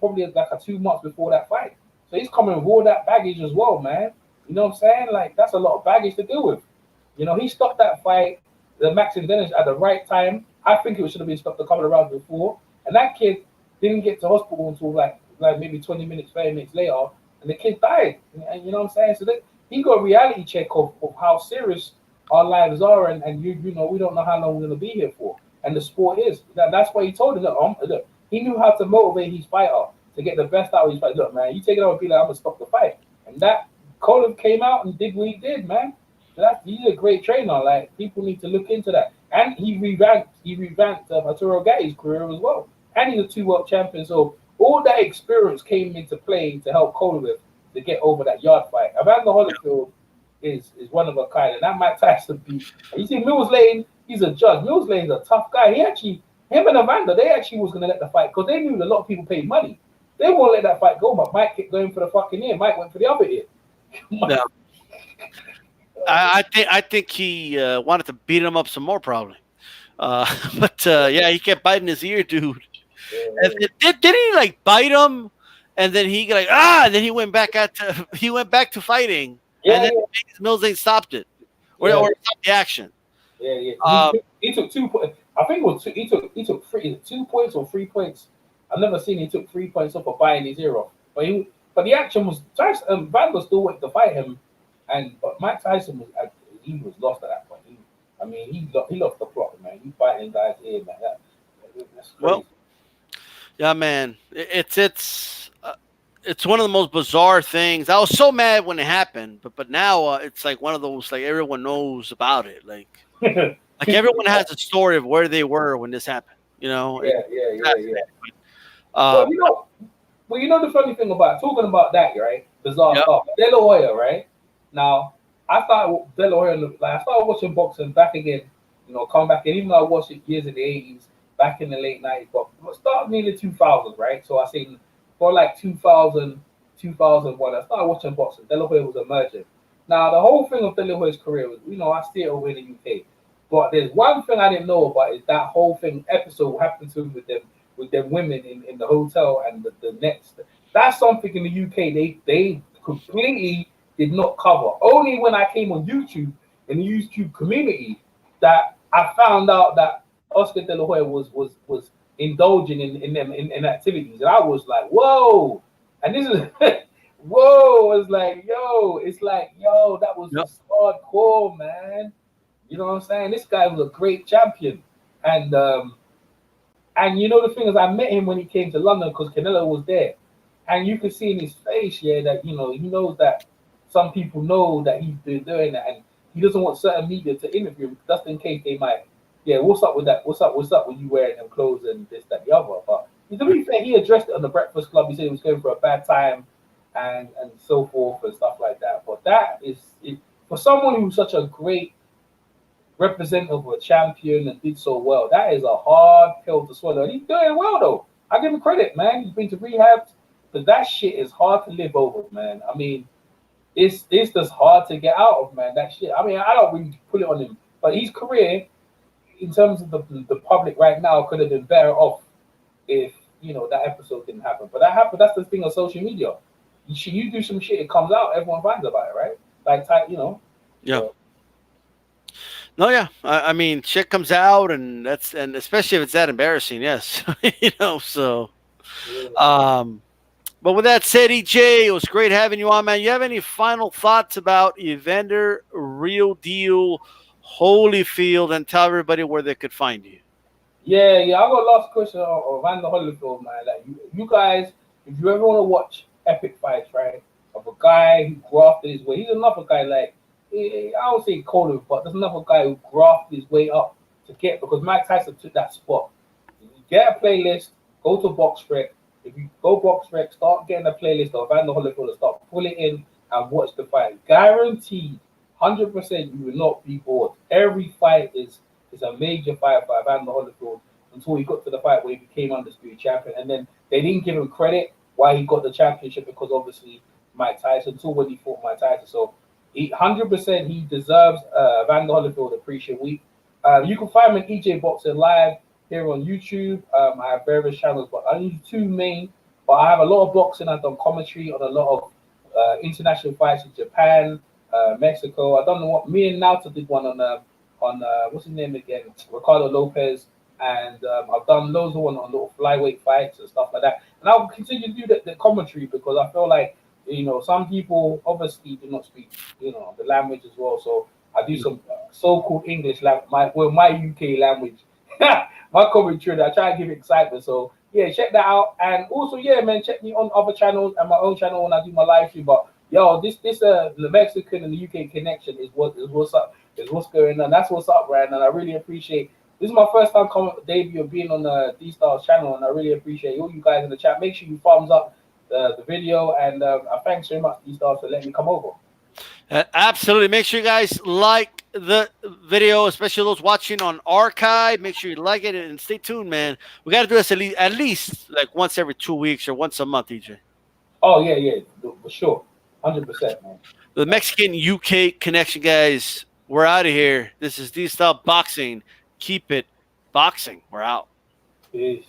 probably a 2 months before that fight. So he's coming with all that baggage as well, man. You know what I'm saying? Like, that's a lot of baggage to deal with. You know, he stopped that fight, the Maxim Dennis, at the right time. I think it should have been stopped a couple of rounds before. And that kid didn't get to hospital until like maybe 20 minutes, 30 minutes later. And the kid died. And you know what I'm saying? So he got a reality check of how serious our lives are. And you know, we don't know how long we're going to be here for. And the sport is. That's why he told him, look, he knew how to motivate his fighter to get the best out of his fight. Look, man, you take it out and be like, I'm going to stop the fight. And that Kovalev came out and did what he did, man. So he's a great trainer. Like, people need to look into that. And he revamped Arturo Gati's career as well. And he's a 2 world champion. So all that experience came into play to help Kovalev to get over that Yarde fight. Evander Holyfield is one of a kind. And that Mike Tyson beat. You see, Mills Lane, he's a judge. Mills Lane's a tough guy. Him and Evander, they actually was going to let the fight because they knew a lot of people paid money. They won't let that fight go, but Mike kept going for the fucking ear. Mike went for the other ear. No. I think he wanted to beat him up some more, probably. But yeah, he kept biting his ear, dude. Yeah. Did he like bite him, and then he like and then he went back to fighting, and then Mills ain't stopped it, or stopped the action. Yeah. He took 2 points. I think it was he took 2 points or 3 points. I've never seen he took 3 points off for biting his ear off. But the action was Vander still went to fight him, but Mike Tyson was lost at that point. He lost the plot, man. He fighting guys ear, man. That's crazy. Well, yeah, man. It's one of the most bizarre things. I was so mad when it happened, but now it's like one of those, like, everyone knows about it. Like everyone has a story of where they were when this happened. You know. Yeah. Well, you know the funny thing about talking about that, right? Bizarre stuff. De La Hoya, right? Now, I started De La Hoya. I started watching boxing back again. You know, come back in. Even though I watched it years in the 80s, back in the late 90s, but started nearly 2000s, right? So I seen for like 2000, 2001, I started watching boxing. De La Hoya was emerging. Now, the whole thing of De La Hoya's career was, you know, I see it over in the UK. But there's one thing I didn't know about is that whole thing episode happened to him with them women in the hotel and the next. That's something in the UK they completely did not cover. Only when I came on YouTube, in the YouTube community, that I found out that Oscar De La Hoya was indulging in activities. And I was like, whoa. And this is whoa, it's like, yo, that was just hardcore, man. You know what I'm saying? This guy was a great champion. And you know, the thing is, I met him when he came to London because Canelo was there. And you can see in his face, that, you know, he knows that some people know that he's been doing that. And he doesn't want certain media to interview him just in case they might, what's up with that? What's up with you wearing them clothes and this, that, the other? But to be fair, he addressed it on the Breakfast Club. He said he was going for a bad time and so forth and stuff like that. But that is, for someone who's such a great representative of a champion and did so well, that is a hard pill to swallow. And he's doing well, though. I give him credit, man. He's been to rehab, but that shit is hard to live over, man. I mean, it's just hard to get out of, man. That shit. I mean, I don't really put it on him, but his career, in terms of the public right now, could have been better off if, you know, that episode didn't happen. But that happened. That's the thing of social media. You do some shit, it comes out, everyone finds about it, right? Like, you know. Yeah. So. No, yeah. I mean, shit comes out, and especially if it's that embarrassing, yes. You know, so. But with that said, EJ, it was great having you on, man. You have any final thoughts about Evander Real Deal Holyfield, and tell everybody where they could find you? Yeah. I got a last question on Evander Holyfield, man. Like, you guys, if you ever want to watch epic fights, right, of a guy who grafted his way, he's another guy like, I don't say Kovalev, but there's another guy who grafted his way up to get, because Mike Tyson took that spot. You get a playlist, go to BoxRec. If you go BoxRec, start getting a playlist of Evander Holyfield and start pulling in and watch the fight. Guaranteed, 100% you will not be bored. Every fight is a major fight for Evander Holyfield until he got to the fight where he became undisputed champion. And then they didn't give him credit why he got the championship, because obviously Mike Tyson, until when he fought Mike Tyson. So 100% he deserves Evander Holyfield Appreciation Week. You can find me on EJ Boxing Live here on YouTube. I have various channels, but I use two main. But I have a lot of boxing. I've done commentary on a lot of international fights in Japan, Mexico. I've done what me and Nauta did one on what's his name again, Ricardo Lopez, and I've done loads of one on little flyweight fights and stuff like that. And I'll continue to do the commentary because I feel like some people obviously do not speak the language as well. So I do some so-called English language, my UK language, my commentary. That I try and give it excitement. So yeah, check that out. And also, yeah, man, check me on other channels and my own channel when I do my live stream. But yo, this the Mexican and the UK connection is what's up, is what's going on. That's what's up, right? And I really appreciate. This is my first time debut of being on the DSTYLE channel, and I really appreciate all you guys in the chat. Make sure you thumbs up the video, and thanks very much, DSTYLE, for letting me come over. Absolutely. Make sure you guys like the video, especially those watching on archive. Make sure you like it and stay tuned, man. We got to do this at least like once every 2 weeks or once a month, EJ. Oh yeah, for sure, 100%, man. The Mexican UK connection, guys. We're out of here. This is DSTYLE Boxing. Keep it boxing. We're out. Peace.